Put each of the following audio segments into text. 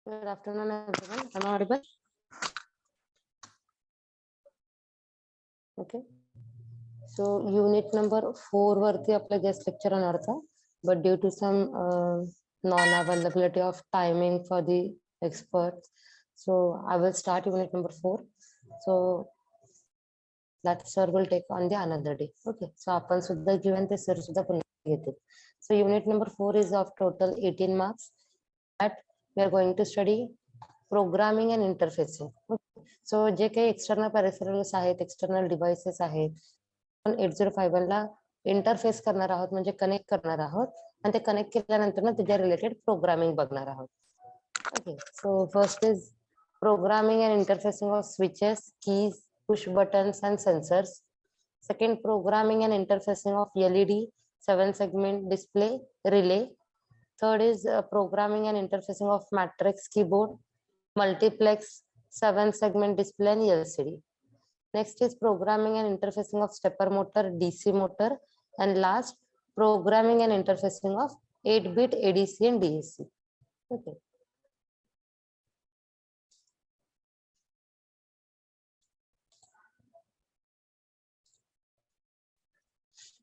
Good afternoon, everyone. Am I audible? Okay. So unit number 4 वरती आपला guest lecture होणार होता, but due to some non-availability of timing for the experts, so I will start unit number 4. So that sir will take on the another day. Okay. So आपण सुद्धा घेऊन ते sir सुद्धा पुन्हा घेतील. So unit number 4 is of total 18 marks. That we are going to study programming and interfacing. So जे काही external peripherals आहेत, एक्सटर्नल डिव्हाइसेस आहेत, आपण 8051 ला इंटरफेस करणार आहोत, म्हणजे कनेक्ट करणार आहोत, आणि ते कनेक्ट केल्यानंतर ना त्याच्या रिलेटेड प्रोग्रामिंग बघणार आहोत. Okay. So first is programming and interfacing of switches, keys, push buttons and sensors. Second, programming and interfacing of LED, 7 segment display relay. Third is programming and interfacing of matrix keyboard, multiplex, 7 segment display and LCD. Next is programming and interfacing of stepper motor, DC motor, and last programming and interfacing of 8-bit ADC and DAC. Okay.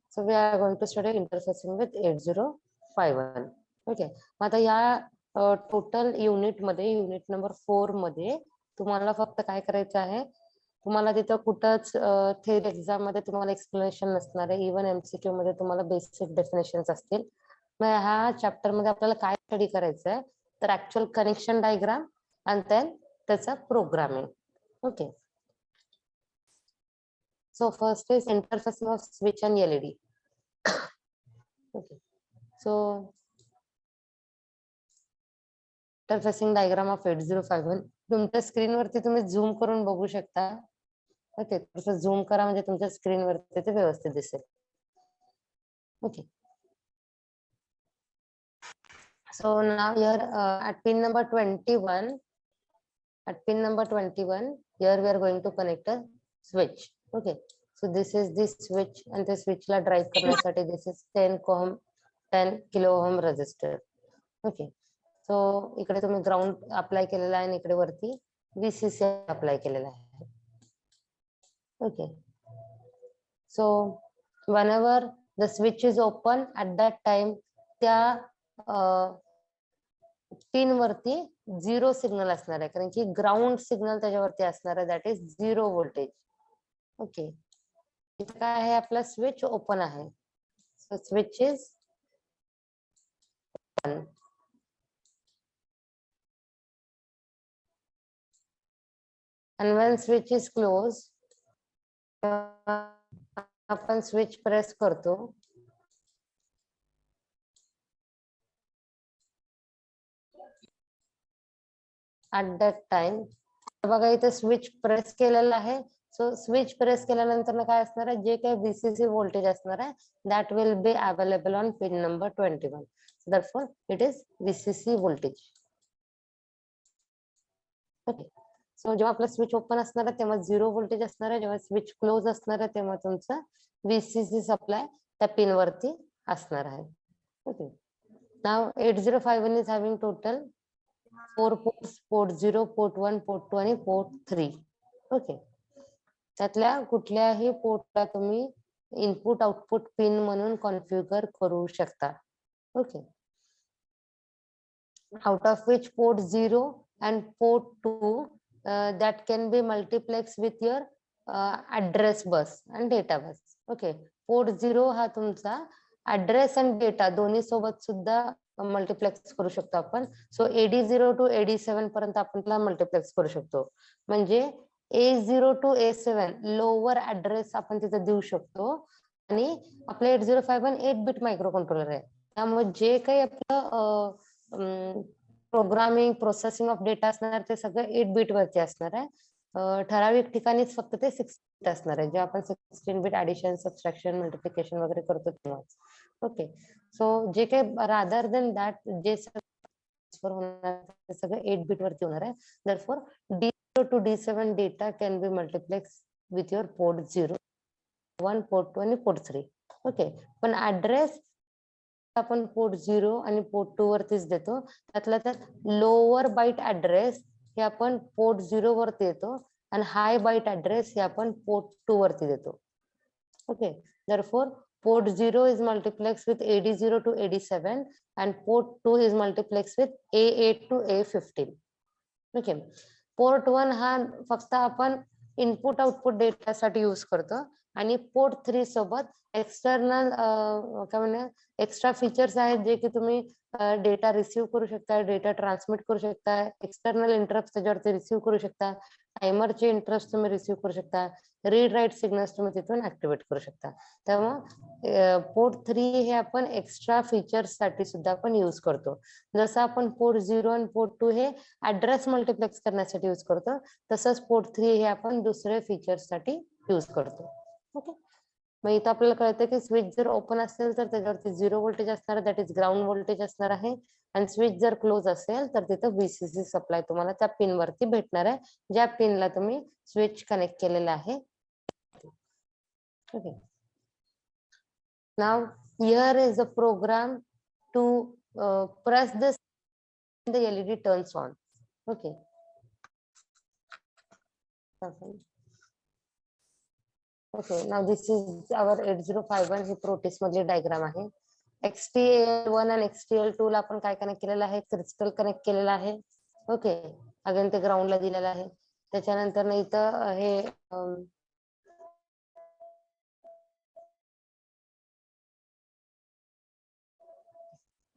So we are going to study interfacing with 8051. Okay. आता या total unit मध्ये, unit number 4 मध्ये तुम्हाला फक्त काय करायचं आहे, तुम्हाला तिथं कुठंच थेरी एक्झाम मध्ये तुम्हाला एक्सप्लेनेशन नसणार आहे. इव्हन एमसीक्यू मध्ये तुम्हाला बेसिक डेफिनेशन्स असतील. मग ह्या चॅप्टर मध्ये आपल्याला काय स्टडी करायचं आहे, तर ऍक्च्युअल कनेक्शन डायग्राम आणि देन त्याचा programming. Okay. So first is interfacing off switch and LED. Okay. So interfacing diagram of 8051 तुमच्या स्क्रीनवरती तुम्ही झूम करून बघू शकता. ओके. तसं झूम करा म्हणजे तुमच्या स्क्रीनवरती ते व्यवस्थित दिसेल. Okay. So now here at pin number 21, here we are going to connect a switch. Okay. So this is the switch, and the switch la drive करण्यासाठी this is 10 kilo ohm resistor. Okay. So इकडे तुम्ही ground apply केलेला आहे आणि इकडे वरती VCC apply केलेला आहे. Okay. So whenever the switch is open at that time, त्या पिन वरती 0 सिग्नल असणार आहे, कारण की ग्राउंड सिग्नल त्याच्यावरती असणार आहे, दॅट इज 0 व्होल्टेज. ओके. इथे काय आहे, आपला स्विच ओपन आहे. So switch is open. and when switch is closed, आपण स्विच प्रेस करतो. at that time बघा इथे स्विच प्रेस केलेला आहे. सो स्विच प्रेस केल्यानंतर काय असणार आहे, जे काही VCC व्होल्टेज असणार आहे, that will be available on pin number 21. therefore it is VCC voltage. Okay. So जेव्हा आपला स्विच ओपन असणार आहे तेव्हा 0 व्होल्टेज असणार आहे, जेव्हा स्विच क्लोज असणार आहे तेव्हा तुमचा VCC सप्लाय त्या पिन वरती असणार आहे. Okay. Now 8051 is having total 4 ports, port 0, port 1, port 2 आणि port 3. ओके. त्यातल्या कुठल्याही पोर्टला तुम्ही इनपुट आउटपुट पिन म्हणून कॉन्फिगर करू शकता. Okay. out of which port 0 and port 2 that can be multiplexed with your address bus and data bus. Okay. port 0 हा तुमचा ऍड्रेस आणि डेटा दोन्ही सोबत सुद्धा मल्टिप्लेक्स करू शकतो आपण. सो AD0 to AD7 पर्यंत आपण त्याला मल्टिप्लेक्स करू शकतो. म्हणजे A0 to A7 lower address आपण तिथे देऊ शकतो. आणि आपलं 8051 8-bit मायक्रो कंट्रोलर आहे, त्यामुळे जे काही आपलं प्रोग्रामिंग प्रोसेसिंग ऑफ डेटा असणार ते सगळं 8-bit वरती असणार आहे. ठराविक ठिकाणीच फक्त ते 6-bit असणार आहे, जे आपण 16-bit ऍडिशन, सबट्रॅक्शन, मल्टिप्लिकेशन वगैरे करतो तेव्हा. ओके. सो जे काही रादर देन दॅट जे होणार सगळं 8-bit वरती होणार आहे. therefore D0 to D7 data can be multiplex with your port 0, 1, port 2 आणि पोर्ट 3. ओके. पण ऍड्रेस आपण पोर्ट 0 आणि पोर्ट 2 वरतीच देतो. त्यातला त्यात लोअर बाईट ऍड्रेस हे आपण पोर्ट 0 वरती देतो आणि हाय बाईट ऍड्रेस हे आपण पोर्ट 2 वरती देतो. Okay, therefore port 0 is multiplexed with AD0 to AD7 and port 2 is multiplexed with A8 to A15. Okay, port 1 हा फक्त आपण इनपुट आउटपुट डेटासाठी यूज करतो आणि पोर्ट 3 सोबत एक्सटर्नल काय म्हणूया एक्स्ट्रा फीचर्स आहेत जे की तुम्ही डेटा रिसीव्ह करू शकता, डेटा ट्रान्समिट करू शकता, एक्सटर्नल इंटरप्ट त्याच्यावरती रिसीव्ह करू शकता, टायमरचे इंटरप्ट तुम्ही रिसीव्ह करू शकता, रीड राईट सिग्नल्स तुम्ही तिथून ऍक्टिव्हेट करू शकता. त्यामुळे पोर्ट 3 हे आपण एक्स्ट्रा फीचर्स साठी सुद्धा आपण यूज करतो. जसं आपण पोर्ट 0 आणि पोर्ट 2 हे ऍड्रेस मल्टिप्लेक्स करण्यासाठी यूज करतो, तसंच पोर्ट 3 हे आपण दुसरे फीचर्स साठी यूज करतो. ओके, मग इथं आपल्याला कळतं की स्विच जर ओपन असेल तर त्याच्यावरती 0 व्होल्टेज असणार, दॅट इज ग्राउंड व्होल्टेज असणार आहे, आणि स्विच जर क्लोज असेल तर तिथं VCC सप्लाय तुम्हाला त्या पिन वरती भेटणार आहे, ज्या पिनला तुम्ही स्विच कनेक्ट केलेला आहे. Okay, now here is a program to press this, the LED turns on. Okay. Okay, now this is our 8051 हे प्रोटिस मधली डायग्राम आहे. XTL1 आणि XTL2 ला आपण काय कनेक्ट केलेलं आहे, क्रिस्टल कनेक्ट केलेला आहे. ओके, अगेन ते ग्राउंडला दिलेलं आहे. त्याच्यानंतर इथं हे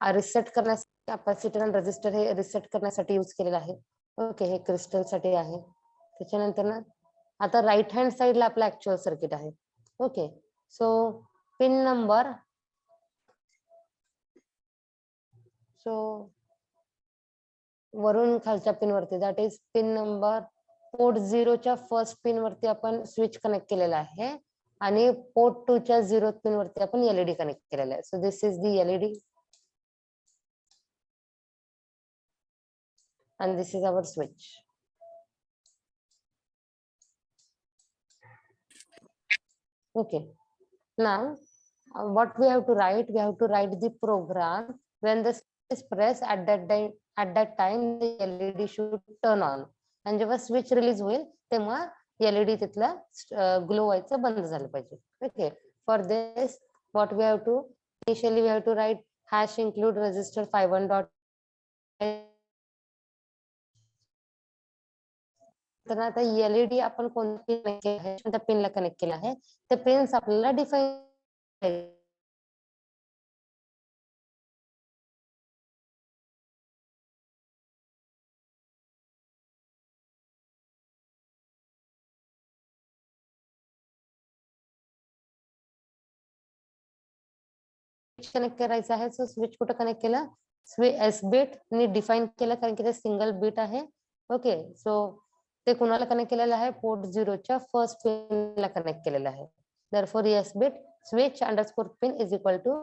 रिसेट करण्यासाठी कॅपॅसिटर आणि रेजिस्टर हे रिसेट करण्यासाठी यूज केलेलं आहे. ओके, हे क्रिस्टल साठी आहे. त्याच्यानंतर ना आता राईट हँड साइडला आपलं ऍक्च्युअल सर्किट आहे. ओके, सो पिन नंबर वरून खालच्या पिन वरती that is pin number port 0 च्या फर्स्ट पिन वरती आपण स्विच कनेक्ट केलेला आहे आणि पोर्ट 2 च्या 0 पिन वरती आपण एलईडी कनेक्ट केलेला आहे. So this is the LED and this is our switch. Okay, now what we have to write, we have to write the program when the switch is pressed at that time the LED should turn on, and जेव्हा switch release होईल तेव्हा LED तिथला glow व्हायचं बंद झालं पाहिजे. Okay, for this what we have to initially we have to write hash include register 51 dot. तर आता एलईडी आपण कोणत्या पिनला कनेक्ट केला आहे ते पिन्स आपल्याला डिफाईन कनेक्ट करायचं आहे. सो स्विच कुठं कनेक्ट केलं, एस बीट ने डिफाईन केलं कारण की ते सिंगल बीट आहे. ओके, सो ते कुणाला कनेक्ट केलेलं आहे, पोर्ट 0 च्या फर्स्ट पिनला कनेक्ट केलेलं आहे. therefore S bit switch underscore pin is equal to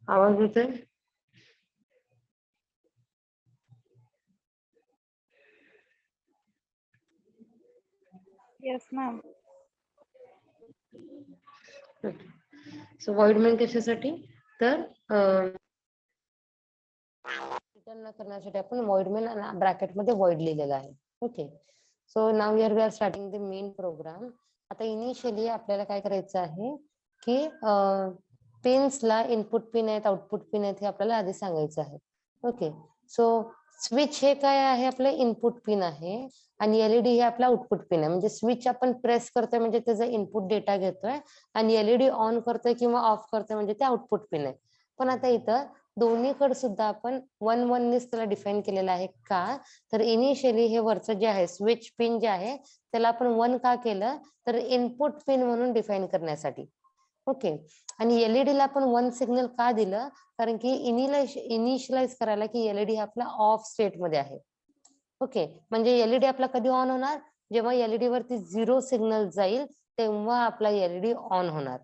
आवाज येतोय? Yes, ma'am. So void main कशासाठी, तर रिटर्न करण्यासाठी आपण वॉइड मेन ब्रॅकेट मध्ये वॉइड लिहिलेला आहे. Okay, so now here we are starting the main program. आता इनिशियली आपल्याला काय करायचं आहे की पिन्सला इनपुट पिन आहेत, आउटपुट पिन आहेत हे आपल्याला आधी सांगायचं आहे. ओके, सो स्विच हे काय आहे, आपलं इनपुट पिन आहे आणि एलईडी हे आपला आउटपुट पिन आहे. म्हणजे स्विच आपण प्रेस करतोय म्हणजे त्याचा इनपुट डेटा घेतोय आणि एलईडी ऑन करतोय किंवा ऑफ करतोय म्हणजे ते आउटपुट पिन आहे. पण आता इथं दोन्हीकडे सुद्धा आपण 1 1 नेच त्याला डिफाईन केलेलं आहे. का तर इनिशियली हे वरचं जे आहे स्विच पिन जे आहे त्याला आपण 1 का केलं तर इनपुट पिन म्हणून डिफाईन करण्यासाठी. ओके. आणि एलईडी ला आपण 1 सिग्नल का दिलं कारण की इनिशियलाइज करायला की एलईडी आपला ऑफ स्टेट मध्ये आहे. ओके. म्हणजे एलईडी आपला कधी ऑन होणार जेव्हा एलईडी वरती 0 सिग्नल जाईल तेव्हा आपला एलईडी ऑन होणार.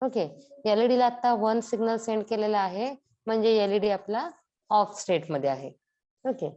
ओके. एलईडी ला आता 1 सिग्नल सेंड केलेला आहे म्हणजे एलईडी आपला ऑफ स्टेट मध्ये आहे. ओके.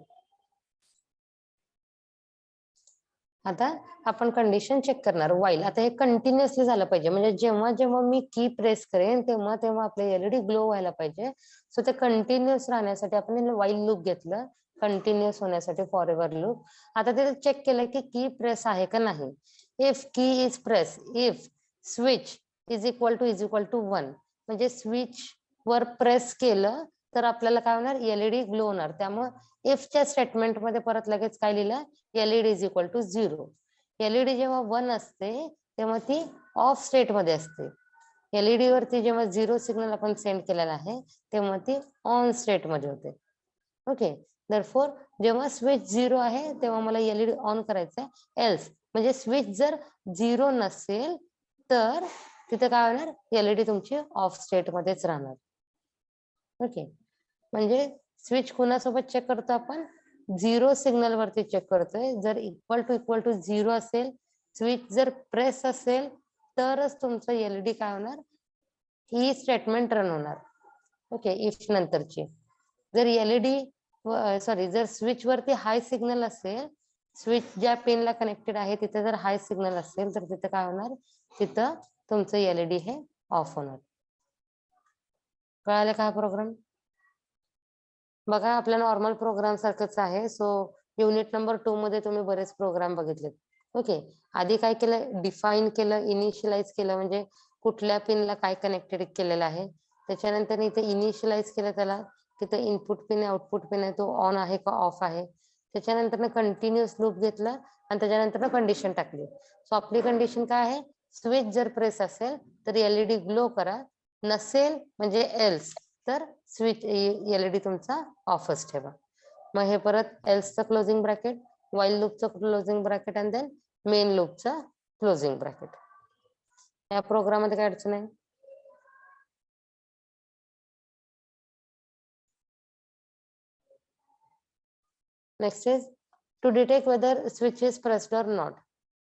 आता आपण कंडिशन चेक करणार वाईल. आता हे कंटिन्युअसली झालं पाहिजे म्हणजे जेव्हा जेव्हा मी की प्रेस करेन तेव्हा तेव्हा आपले एलईडी ग्लो व्हायला पाहिजे. सो ते कंटिन्युअस राहण्यासाठी आपण वाईल लूप घेतलं कंटिन्युअस होण्यासाठी फॉर एव्हर लूप. आता ते चेक केलं की प्रेस आहे का नाही. If key is press if switch is equal to 1 म्हणजे स्विच वर प्रेस केलं तर आपल्याला काय होणार एलईडी ग्लो होणार. त्यामुळे इफच्या स्टेटमेंट मध्ये परत लगेच काय लिहिलं LED is equal to 0. LED जेव्हा 1 असते तेव्हा ती ऑफ स्टेट मध्ये असते. एलईडी वरती जेव्हा 0 सिग्नल आपण सेंड केलेला आहे तेव्हा ती ऑन स्टेट मध्ये होते. ओके. दरफोर जेव्हा स्विच 0 आहे तेव्हा मला एलईडी ऑन करायचं आहे. एल्स म्हणजे स्विच जर 0 नसेल तर तिथे काय होणार एलईडी तुमची ऑफ स्टेट मध्येच राहणार. ओके. म्हणजे स्विच कुणासोबत चेक करतो आपण 0 सिग्नल वरती चेक करतोय. जर इक्वल टू 0 असेल स्विच जर प्रेस असेल तरच तुमचं एलईडी काय होणार ही स्टेटमेंट रन होणार. ओके. इफ नंतरची जर एलईडी जर स्विच वरती हाय सिग्नल असेल स्विच ज्या पिनला कनेक्टेड आहे तिथे जर हाय सिग्नल असेल तर तिथे काय होणार तिथं तुमचं एलईडी हे ऑफ होणार. कळालं का हा प्रोग्राम. बघा आपल्या नॉर्मल प्रोग्राम सारखंच आहे. सो युनिट नंबर 2 मध्ये तुम्ही बरेच प्रोग्राम बघितलेत. ओके. आधी काय केलं डिफाईन केलं इनिशियलाइज केलं म्हणजे कुठल्या पिनला काय कनेक्टेड केलेलं आहे. त्याच्यानंतर इथे इनिशियलाइज केलं त्याला तिथे इनपुट पिन आउटपुट पिन आहे तो ऑन आहे का ऑफ आहे. त्याच्यानंतर कंटिन्युअस लूप घेतलं आणि त्याच्यानंतर कंडिशन टाकली. सो आपली कंडिशन काय आहे स्विच जर प्रेस असेल तर एलईडी ग्लो करा नसेल म्हणजे एल्स तर स्विच एलईडी तुमचा ऑफच ठेवा. मग हे परत एल्सचं क्लोजिंग ब्रॅकेट वाईल लूपचं क्लोजिंग ब्रॅकेट आणि देन मेन लूपचं क्लोजिंग ब्रॅकेट. या प्रोग्राम मध्ये काय अडचण आहे. Next is to detect whether switch is pressed or not.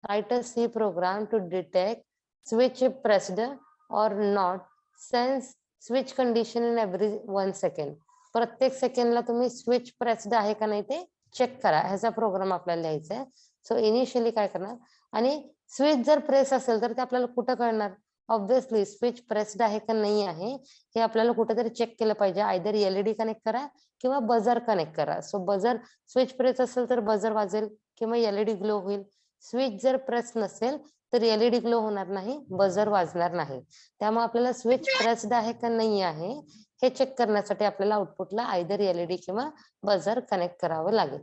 Write a C program to detect switch pressed or not sense switch condition in every 1 second. प्रत्येक सेकंडला तुम्ही switch pressed आहे का नाही ते चेक करा. ह्याचा प्रोग्राम आपल्याला लिहायचा आहे. सो इनिशियली काय करणार आणि स्विच जर प्रेस असेल तर ते आपल्याला कुठं कळणार ऑब्विसली स्विच प्रेस्ड आहे का नाही आहे हे आपल्याला कुठेतरी चेक केलं पाहिजे. आयदर एलईडी कनेक्ट करा किंवा बजर कनेक्ट करा. सो बजर स्विच प्रेस असेल तर बजर वाजेल किंवा एलईडी ग्लो होईल. स्विच जर प्रेस नसेल तर एलईडी ग्लो होणार नाही बजर वाजणार नाही. त्यामुळे आपल्याला स्विच प्रेस्ड आहे का नाही आहे हे चेक करण्यासाठी आपल्याला आउटपुटला आयदर एलईडी किंवा बजर कनेक्ट करावं लागेल.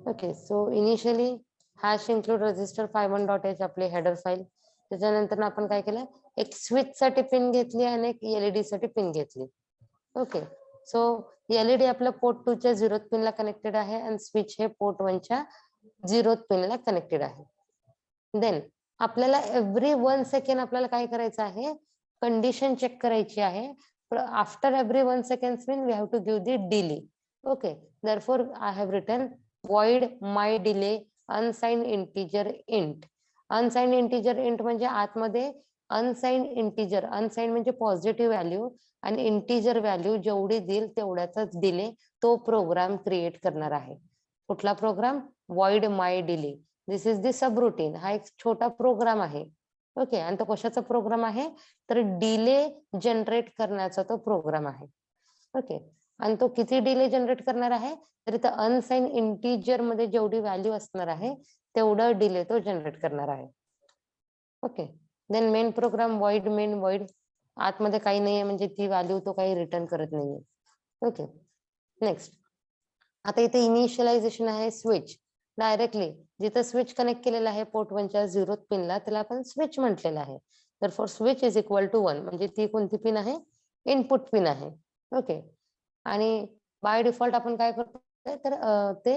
Okay. So initially hash include register 51.h आपली हेडर फाईल. त्याच्यानंतर आपण काय केलं एक स्विच साठी पिन घेतली आणि एक एलईडी साठी पिन घेतली. ओके. सो एलईडी आपल्या पोर्ट 2 च्या 0th पिनला कनेक्टेड आहे आणि स्विच हे पोर्ट 1 च्या 0th पिनला कनेक्टेड आहे. देन आपल्याला एव्हरी 1 सेकंड आपल्याला काय करायचं आहे कंडिशन चेक करायची आहे. After every 1 second mean we have to give the delay. Okay. Therefore I have written void my delay unsigned integer int. Unsigned integer int म्हणजे आतमध्ये अनसाइंड इंटिजर अनसाइंड म्हणजे positive value आणि integer value जेवढी देईल तेवढ्याचाच delay तो program create करणार आहे. कुठला program void my delay. This is the sub routine. हा एक छोटा प्रोग्राम आहे. ओके. आणि तो कशाचा प्रोग्राम आहे तर डिले जनरेट करण्याचा तो प्रोग्राम आहे. ओके. आणि तो किती डिले जनरेट करणार आहे तर इथं अनसाइंड इंटिजर मध्ये जेवढी व्हॅल्यू असणार आहे तेवढं डिले तो जनरेट करणार आहे. Okay. Then main program void main void आतमध्ये काही नाहीये म्हणजे ती व्हॅल्यू तो काही रिटर्न करत नाहीये. ओके. नेक्स्ट आता इथे इनिशियलायझेशन आहे स्विच. डायरेक्टली जिथं स्विच कनेक्ट केलेला आहे पोर्ट 1च्या 0th पिनला त्याला आपण स्विच म्हटलेलं आहे. तर for switch is equal to 1 म्हणजे ती कोणती पिन आहे? इनपुट पिन आहे. ओके. आणि बाय डिफॉल्ट आपण काय करतो तर ते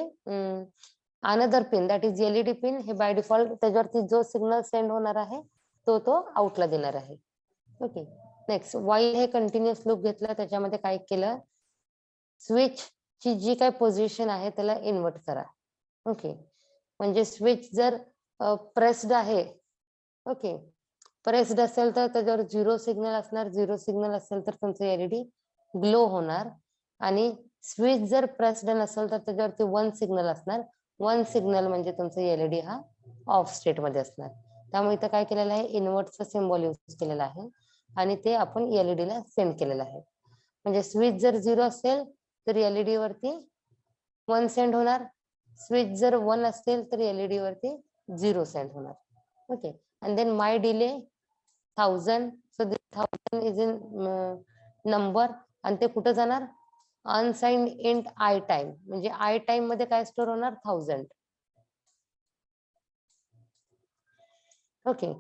another pin that is LED pin हे बाय डिफॉल्ट त्याच्यावरती जो सिग्नल सेंड होणार आहे तो आउटला देणार आहे. ओके. नेक्स्ट वाईल हे कंटिन्युअस लूप घेतला त्याच्यामध्ये काय केलं स्विच ची जी काय पोझिशन आहे त्याला इन्व्हर्ट करा. ओके. म्हणजे स्विच जर प्रेस्ड आहे ओके प्रेस्ड असेल तर त्याच्यावर 0 सिग्नल असणार 0 सिग्नल असेल तर तुमचं एलईडी ग्लो होणार आणि स्विच जर प्रेस्ड नसेल तर त्याच्यावरती 1 सिग्नल असणार 1 सिग्नल म्हणजे तुमचं एलईडी हा ऑफ स्टेट मध्ये असणार. त्यामुळे इथं काय केलेलं आहे इन्व्हर्टचं सिम्बॉल यूज केलेलं आहे आणि ते आपण एलईडी ला सेंड केलेलं आहे. म्हणजे स्विच जर 0 असेल तर एलईडी वरती 1 सेंड होणार स्विच जर 1 असेल तर एलईडी वरती 0 सेंड होणार. Okay. and then my delay 1000 so this 1000 is in number आणि ते कुठे जाणार unsigned int I time म्हणजे I time मध्ये काय स्टोर होणार 1000. ओके.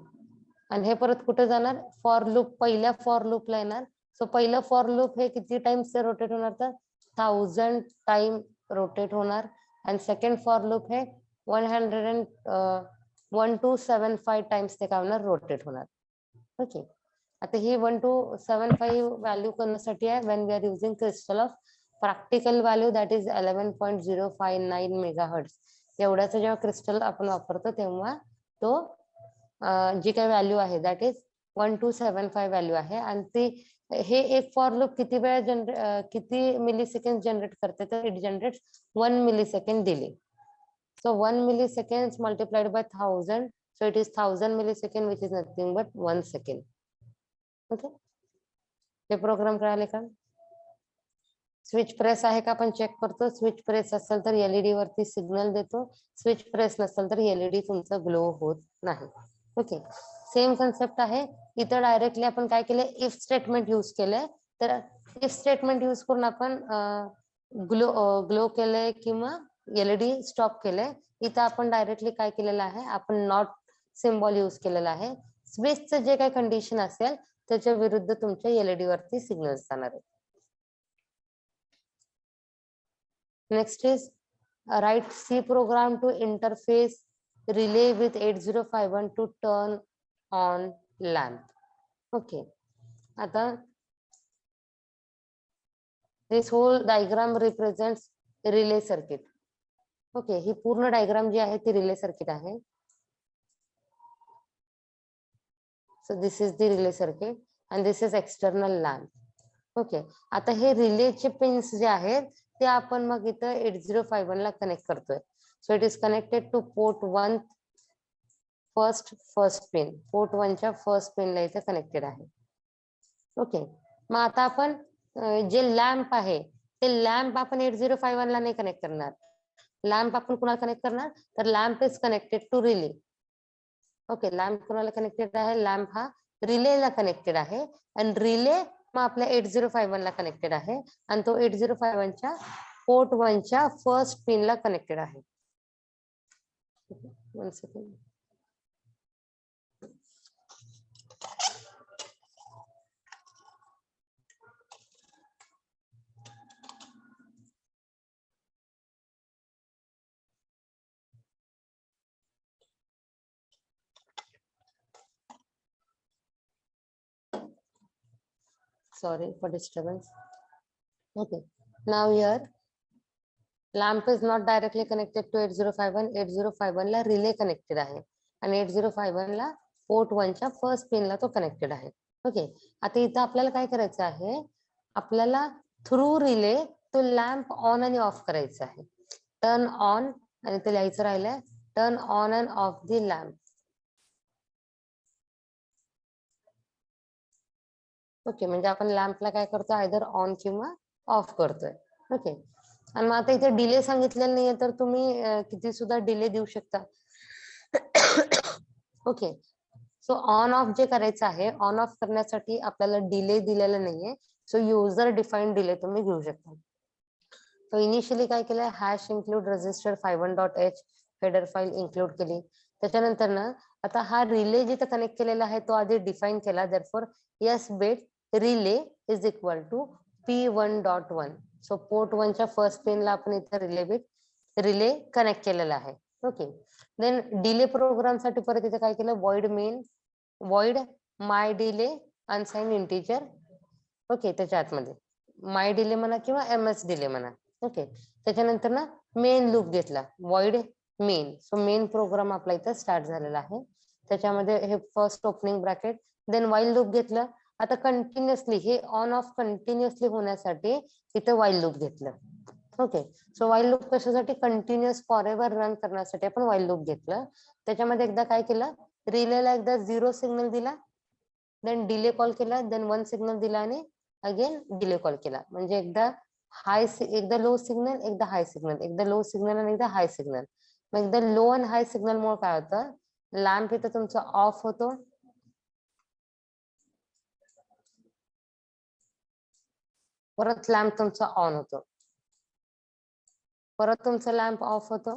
आणि हे परत कुठे जाणार फॉर लूप पहिल्या फॉर लूपला येणार. सो पहिलं फॉर लूप हे किती टाइम्स रोटेट होणार तर 1000 टाइम रोटेट होणार आणि सेकंड फॉर लूप हे 1275 टाइम्स ते काय होणार रोटेट होणार. ओके. आता ही 1275 व्हॅल्यू करण्यासाठी आहे when we are using crystal of practical value that is 11.059 megahertz एवढ्याचं जेव्हा क्रिस्टल आपण वापरतो तेव्हा तो जी काही व्हॅल्यू आहे दॅट इज 1275 व्हॅल्यू आहे आणि ती हे एक फॉर लूप किती वेळा किती मिली सेकंड जनरेट करते तर it generates 1 millisecond delay. So 1 milliseconds multiplied by 1000. So it is 1000 millisecond, which is nothing but 1 second. Okay. हे प्रोग्राम कळाले का? स्विच प्रेस आहे का आपण चेक करतो. स्विच प्रेस असेल तर एलईडी वरती सिग्नल देतो. स्विच प्रेस नसेल तर एलईडी तुमचं ग्लो होत नाही. ओके. सेम कन्सेप्ट आहे. इथं डायरेक्टली आपण काय केलं इफ स्टेटमेंट यूज केलंय तर इफ स्टेटमेंट यूज करून आपण ग्लो केलंय किंवा एलईडी स्टॉप केलंय. इथं आपण डायरेक्टली काय केलेलं आहे आपण नॉट सिम्बॉल यूज केलेला आहे. स्विचचं जे काही कंडिशन असेल त्याच्या विरुद्ध तुमच्या एलईडी वरती सिग्नल जाणार आहे. Next is write C program to interface relay with 8051 to turn on lamp. Okay. आता this whole diagram represents relay circuit. Okay. ही पूर्ण डायग्राम जी आहे ती रिले सर्किट आहे. So this is the relay circuit and this is external lamp. Okay. आता हे रिलेचे pins जे आहेत ते आपण मग इथं 8051 ला कनेक्ट करतोय. So it is connected two port 1 first pin port 1 च्या फर्स्ट पिनला इथे कनेक्टेड आहे. ओके. मग आता आपण जे लॅम्प आहे ते लॅम्प आपण 8051 ला नाही कनेक्ट करणार. लॅम्प आपण कुणाला कनेक्ट करणार तर lamp is connected to relay. Okay. Lamp कुणाला कनेक्टेड आहे लॅम्प हा रिलेला कनेक्टेड आहे आणि रिले मग आपल्या 8051 ला कनेक्टेड आहे आणि तो 8051 च्या पोर्ट 1 च्या फर्स्ट पिनला कनेक्टेड आहे. 1 second. Sorry for disturbance. Okay. Now here lamp is not directly connected to 8051. 8051 ला relay connected आहे आणि 8051 ला पोर्ट 1 च्या फर्स्ट पिनला तो कनेक्टेड आहे. ओके. आता इथं आपल्याला काय करायचं आहे आपल्याला थ्रू रिले तो लॅम्प ऑन आणि ऑफ करायचा आहे. टर्न ऑन आणि ते लिहायचं राहिलंय turn on and of the lamp. Okay. म्हणजे आपण लॅम्पला काय करतो आयदर ऑन किंवा ऑफ करतोय. ओके. आणि मग आता इथे डिले सांगितलेलं नाहीये तर तुम्ही किती सुद्धा डिले देऊ शकता. ओके. सो ऑन ऑफ जे करायचं आहे ऑन ऑफ करण्यासाठी आपल्याला डिले दिलेला नाहीये. सो युजर डिफाईन डिले तुम्ही घेऊ शकता. So initially काय केलंय hash include register 51.h header file include केली. त्याच्यानंतर ना आता हा रिले जिथे कनेक्ट केलेला आहे तो आधी डिफाईन केला. Therefore S bit relay is equal to P1.1. So port 1 च्या फर्स्ट पिनला आपण इथे रिले कनेक्ट केलेला आहे. ओके. देन डिले प्रोग्राम साठी परत इथे काय केलं, void माय डिले अनसाइन्ड इंटीजर. ओके, त्याच्या आतमध्ये माय डिले म्हणा किंवा MS डिले म्हणा. ओके. त्याच्यानंतर ना मेन लूप घेतला, void main. So main program आपला इथं स्टार्ट झालेला आहे. त्याच्यामध्ये हे first opening bracket, then while loop घेतलं. आता कंटिन्युअसली हे ऑन ऑफ कंटिन्युअसली होण्यासाठी इथं वाईल लूप घेतलं. ओके. सो वाईल लूप कशासाठी, कंटिन्युअस फॉरएव्हर रन करण्यासाठी आपण वाईल लूप घेतलं. त्याच्यामध्ये एकदा काय केलं, रिलेला एकदा 0 सिग्नल दिला, देन डिले कॉल केला, देन 1 सिग्नल दिला आणि अगेन डिले कॉल केला. म्हणजे एकदा लो सिग्नल, एकदा हाय सिग्नल, एकदा लो सिग्नल आणि एकदा हाय सिग्नल. मग एकदा लो आणि हाय सिग्नल मुळे काय होतं, लॅम्प इथं तुमचा ऑफ होतो, परत लॅम्प तुमचा ऑन होतो, परत तुमचा लॅम्प ऑफ होतो,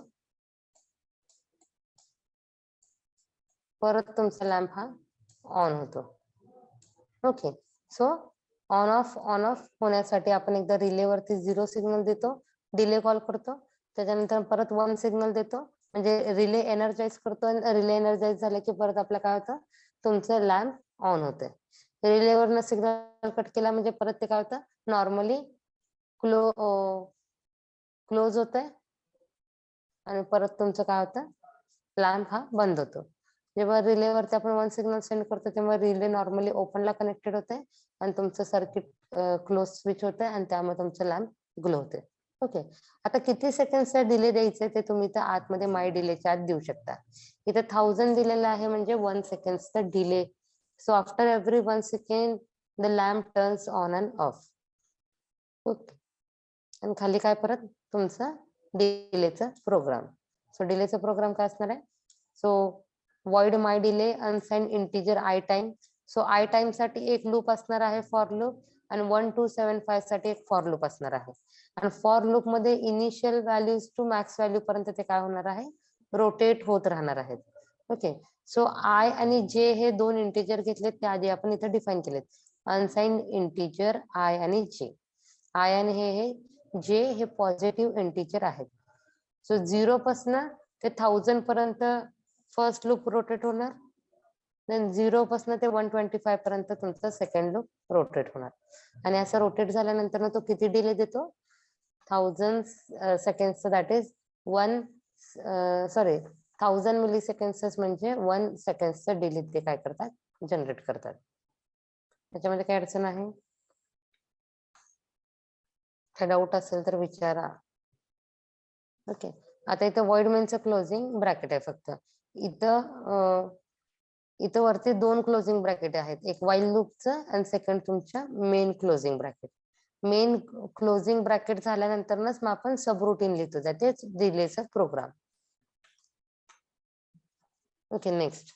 परत तुमचा लॅम्प हा ऑन होतो. ओके. सो ऑन ऑफ होण्यासाठी आपण एकदा रिले वरती 0 सिग्नल देतो, डिले कॉल करतो, त्याच्यानंतर परत 1 सिग्नल देतो, म्हणजे रिले एनर्जाइज करतो. आणि रिले एनर्जाइज झाले की परत आपलं काय होतं, तुमचं लॅम्प ऑन होतंय. रिलेवरनं सिग्नल कट केला म्हणजे परत ते काय होतं, नॉर्मली क्लोज होतंय आणि परत तुमचं काय होतं, लॅम्प हा बंद होतो. जेव्हा रिलेवरती आपण 1 सिग्नल सेंड करतो तेव्हा रिले नॉर्मली ओपनला कनेक्टेड होते आणि तुमचं सर्किट क्लोज स्विच होते आणि त्यामुळे तुमचं लॅम्प ग्लो होते. ओके. आता किती सेकंडचा डिले द्यायचा ते तुम्ही तर आतमध्ये माय डिलेच्या आत देऊ शकता. इथे 1000 दिलेलं आहे म्हणजे 1 सेकंडचा डिले. So after every 1 second the lamp turns on and off. Okay. आणि खाली काय परत तुमचा डिलेचा प्रोग्राम. सो डिलेचा प्रोग्राम काय असणार आहे, so void my delay unsigned integer I time. So I time साठी एक लूप असणार आहे फॉर लूप आणि 1275 साठी एक फॉर लूप असणार आहे. आणि फॉर लूप मध्ये initial values to max value पर्यंत ते काय होणार आहे, रोटेट होत राहणार आहेत. ओके. सो I आणि J हे 2 इंटीजर घेतलेत, त्या आधी आपण इथे डिफाईन केलेत. अनसाइन्ड इंटीजर I आणि J. I आणि हे J हे पॉझिटिव्ह इंटीजर आहेत. सो 0 पासून ते 1000 पर्यंत फर्स्ट लूप रोटेट होणार, देन 0 पासून ते 125 पर्यंत तुमचा सेकंड लूप रोटेट होणार. आणि असं रोटेट झाल्यानंतर ना तो किती डिले देतो, 1000 seconds, that is 1000 milliseconds म्हणजे 1 सेकंडचा डिले ते काय करतात, जनरेट करतात. त्याच्यामध्ये काय अडचण आहे, काय डाऊट असेल तर विचारा. ओके. आता इथं void मेनचं क्लोजिंग ब्रॅकेट आहे फक्त. इथं वरती 2 क्लोजिंग ब्रॅकेट आहेत, एक वाईल लूपचं आणि सेकंड तुमच्या main closing bracket. Main closing bracket झाल्यानंतरच मग आपण सबरूटीन लिहितो, त्याच डिलेचा program. Okay. Next,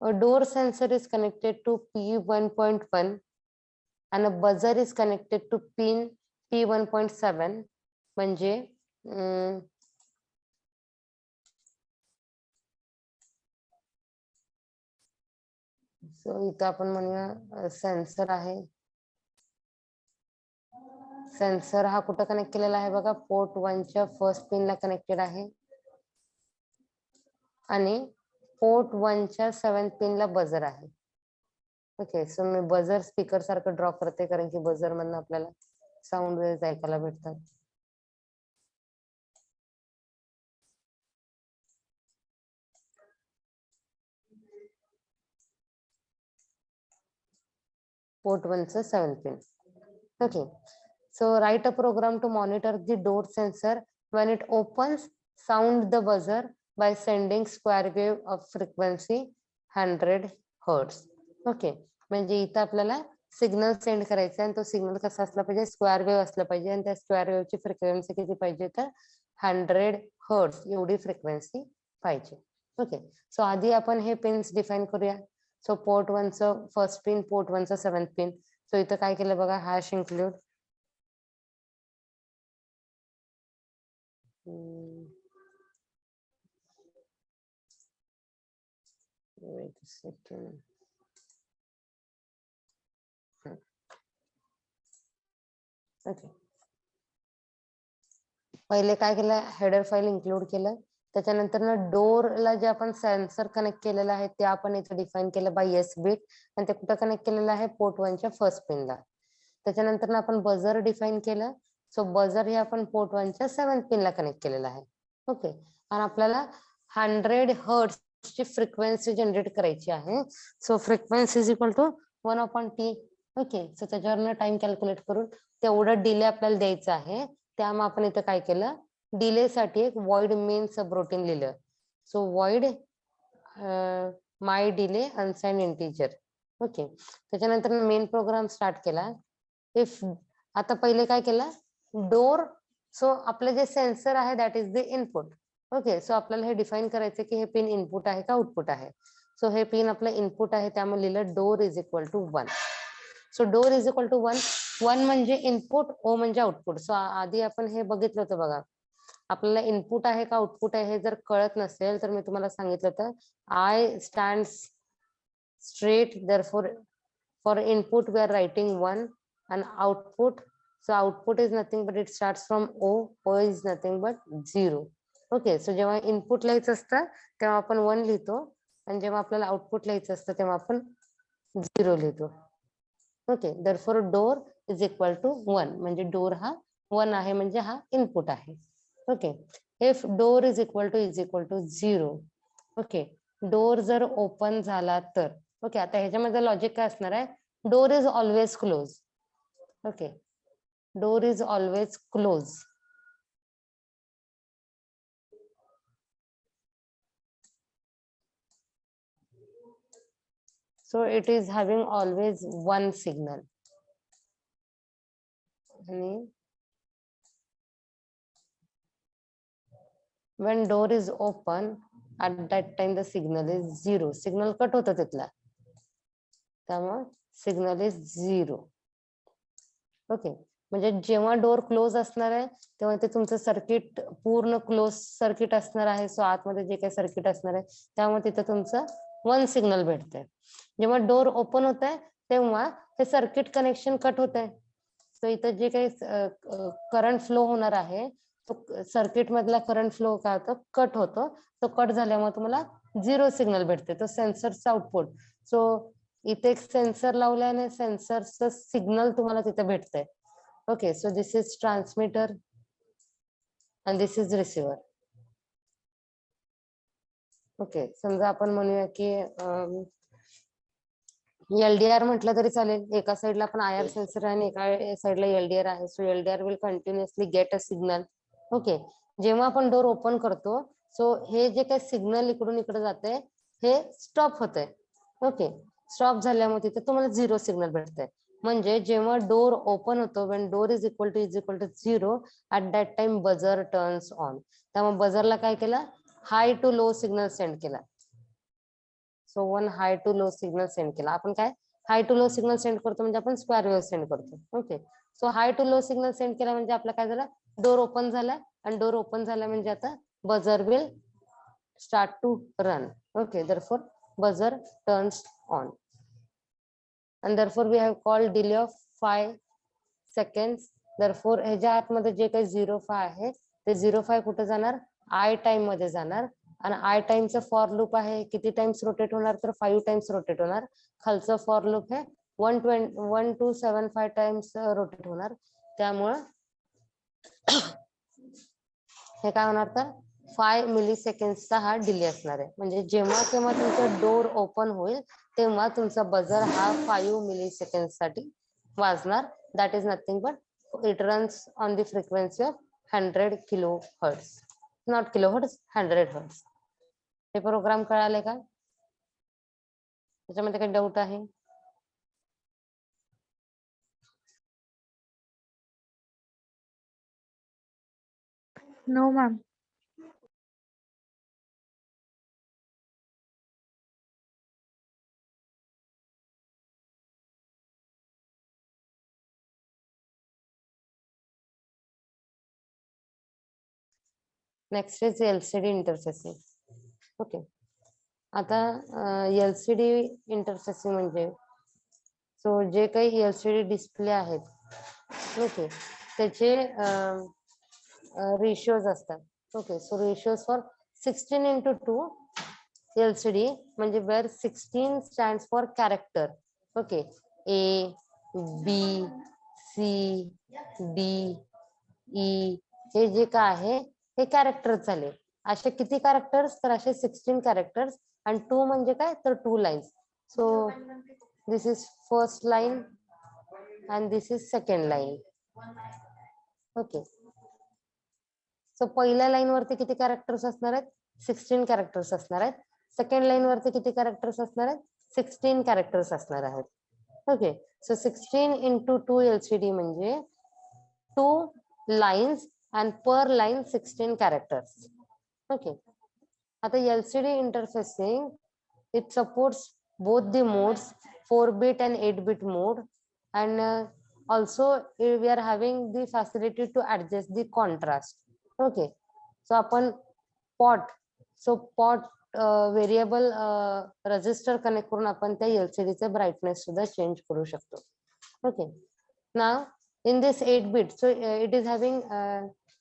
a door sensor is connected to P1.1 and a buzzer is connected to pin P1.7. म्हणजे सो इथं आपण म्हणूया सेन्सर आहे. सेन्सर हा कुठं कनेक्ट केलेला आहे बघा, पोर्ट 1 च्या फर्स्ट पिनला कनेक्टेड आहे आणि पोर्ट 1 च्या 7th पिनला बजर आहे. ओके. सो मी बजर स्पीकर सारखं ड्रॉ करते कारण की बजर मधनं आपल्याला साऊंड वेव्स ऐकायला भेटतात. पोर्ट 1 चं 7th pin. Okay. So write a program to monitor the door sensor when it opens, sound the buzzer by sending square wave of frequency 100 Hz. Okay. म्हणजे इथं आपल्याला सिग्नल सेंड करायचा आणि तो signal कसा असला पाहिजे, स्क्वेअर वेव्ह असला पाहिजे आणि त्या स्क्वेअर वेव्हची फ्रिक्वेन्सी किती पाहिजे तर 100 Hz एवढी फ्रिक्वेन्सी पाहिजे. ओके. सो आधी आपण हे पिन्स डिफाईन करूया. सो पोर्ट 1 चं फर्स्ट पिन, पोर्ट 1 चं 7th पिन. सो इथं काय केलं बघा, hash include Wait a second. Okay, पहिले काय केलं, हेडर फाईल इन्क्लूड केलं. त्याच्यानंतर ना डोरला जे आपण सेन्सर कनेक्ट केलेलं आहे ते आपण इथे डिफाईन केलं बाय एस बिट, आणि ते कुठं कनेक्ट केलेलं आहे, पोर्ट 1 च्या फर्स्ट पिनला. त्याच्यानंतर ना आपण बझर डिफाईन केलं. सो बझर हे आपण पोर्ट 1 च्या 7th पिनला कनेक्ट केलेलं आहे. ओके, आणि आपल्याला 100 हर्ट्ज ची फ्रिक्वेन्सी जनरेट करायची आहे. So frequency is equal to 1/t. Okay, so त्याच्यावरनं टाइम कॅल्क्युलेट करून तेवढं डिले आपल्याला द्यायचं आहे. त्यामुळे आपण इथं काय केलं, डिले साठी एक वॉइड मेन सबरूटीन लिहिलं. सो वॉइड माय डिले अनसाइन्ड इंटिजर. ओके, त्याच्यानंतर मेन प्रोग्राम स्टार्ट केला. इफ आता पहिले काय केलं, डोर, सो आपलं जे सेन्सर आहे that is the input. Okay, so आपल्याला हे डिफाईन करायचं की हे पिन इनपुट आहे का आउटपुट आहे. सो हे पिन आपलं इनपुट आहे, त्यामुळे लिहिलं door is equal to 1. So door is equal to 1. 1 म्हणजे इनपुट, ओ म्हणजे आउटपुट. सो आधी आपण हे बघितलं होतं बघा, आपल्याला इनपुट आहे का आउटपुट आहे हे जर कळत नसेल तर मी तुम्हाला सांगितलं होतं, I stand straight, therefore for input we are writing 1, and output, so output is nothing but it starts from o. O is nothing but 0. Okay, so जेव्हा इनपुट लिहायचं असतं तेव्हा आपण 1 लिहितो, आणि जेव्हा आपल्याला आउटपुट लिहायचं असतं तेव्हा आपण 0 लिहितो. Okay, therefore door is equal to 1, म्हणजे डोर हा 1 आहे, म्हणजे हा इनपुट आहे. Okay, if door is equal to 0. Okay, door जर ओपन झाला तर, ओके, आता ह्याच्यामध्ये लॉजिक काय असणार आहे, door is always close. Okay, door is always close. So it is having always one signal. And when door is open, at that time the signal is 0. Signal cut होता तिथला, त्यामुळे signal is 0. Okay, म्हणजे जेव्हा door close असणार आहे तेव्हा ते तुमचं सर्किट पूर्ण क्लोज सर्किट असणार आहे. सो आतमध्ये जे काही सर्किट असणार आहे त्यामुळे तिथं तुमचं 1 सिग्नल भेटतंय. जेव्हा डोर ओपन होत आहे तेव्हा हे सर्किट कनेक्शन कट होत आहे. सो इथं जे काही करंट फ्लो होणार आहे तो सर्किट मधला करंट फ्लो काय होतो, कट होतो. तो कट झाल्यामुळे तुम्हाला 0 सिग्नल भेटते, तो सेन्सरचा आउटपुट. सो इथे एक सेन्सर लावल्याने सेन्सरचं सिग्नल तुम्हाला तिथे भेटतंय. Okay, so this is transmitter आणि दिस इज रिसिव्हर. ओके, समजा आपण म्हणूया की एलडीआर म्हटलं तरी चालेल. एका साईडला आपण आयआर सेन्सर आहे आणि एका साईडला एलडीआर आहे. So LDR will continuously get a signal. Okay, जेव्हा आपण डोर ओपन करतो सो हे जे काही सिग्नल इकडून इकडे जाते हे स्टॉप होते. ओके, स्टॉप झाल्यामुळे तिथे तुम्हाला 0 सिग्नल भेटतंय. म्हणजे जेव्हा डोर ओपन होतो, when door is equal to 0, at that time buzzer turns on. त्यामुळे बजरला काय केलं, high to low signal send केला. So 1 high to low signal send केला. आपण काय high to low signal send करतो म्हणजे आपण स्क्वेअर वेव्ह सेंड करतो. Okay, so high to low signal send केला म्हणजे आपलं काय झालं, डोर ओपन झाला, आणि डोर ओपन झाला म्हणजे आता buzzer will start to run. Okay, therefore buzzer turns on, and therefore we have called delay of 5 seconds. therefore ह्याच्या आतमध्ये जे काही 05 आहे ते 05 कुठे जाणार, आय टाइम मध्ये जाणार. आणि आय टाइमचं फॉर लूप आहे, किती टाइम्स रोटेट होणार तर 5 टाइम्स रोटेट होणार. खालचं फॉर लूप आहे 1275 टाइम्स रोटेट होणार. त्यामुळं हे काय होणार तर 5 मिली सेकंड्सचा हा डिले असणार आहे. म्हणजे जेव्हा केव्हा तुमचा डोर ओपन होईल तेव्हा तुमचा बजर हा 5 मिली सेकंड साठी वाजणार. That is nothing but it runs on the frequency of 100 kilohertz, not kilohertz, 100 hertz. हे प्रोग्राम कळाले का, त्याच्यामध्ये काही डाऊट आहे? No, ma'am. Next is LCD interfacing. Okay, आता LCD इंटरफेसिंग म्हणजे सो जे काही LCD डिस्प्ले आहेत, ओके, त्याचे रेशिओज असतात. Okay, so ratios for 16:2 LCD म्हणजे where 16 stands for character. Okay, A, B, C, D, E हे जे काय आहे हे कॅरेक्टर झाले. असे किती कॅरेक्टर्स? तर असे 16 कॅरेक्टर्स. आणि 2 म्हणजे काय? तर 2 lines. So this is first line and this is second line. Okay, so पहिल्या लाईन वरती किती कॅरेक्टर्स असणार आहेत? 16 कॅरेक्टर्स असणार आहेत. सेकंड लाईन वरती किती कॅरेक्टर्स असणार आहेत? 16 कॅरेक्टर्स असणार आहेत. ओके, सो 16 into 2 LCD म्हणजे 2 lines and per line 16 characters. Okay, आता LCD interfacing it supports both the modes 4-bit and 8-bit mode, and also we are having the facility to adjust the contrast. Okay, so आपण pot variable resistor connect करून आपण त्या LCD चे brightness सुद्धा change करू शकतो. Okay, now in this 8-bit, so it is having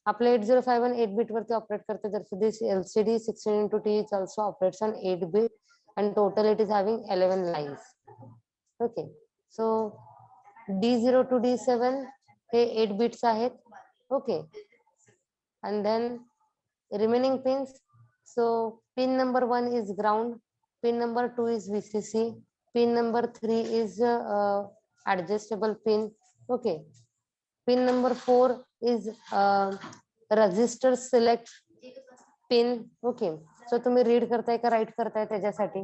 आपलं 8051 8-bit वरती ऑपरेट करते, तर this LCD 16:2 is also operates on 8-bit and total it is having 11 lines. Okay, so D0 to D7 हे 8 bits आहेत. Okay, and then remaining pins, so pin number 1 is ground, pin number 2 is VCC, pin number 3 is adjustable pin. Okay, pin number 4 is resistor select pin. Okay, so तुम्ही read करताय का right करताय त्याच्यासाठी.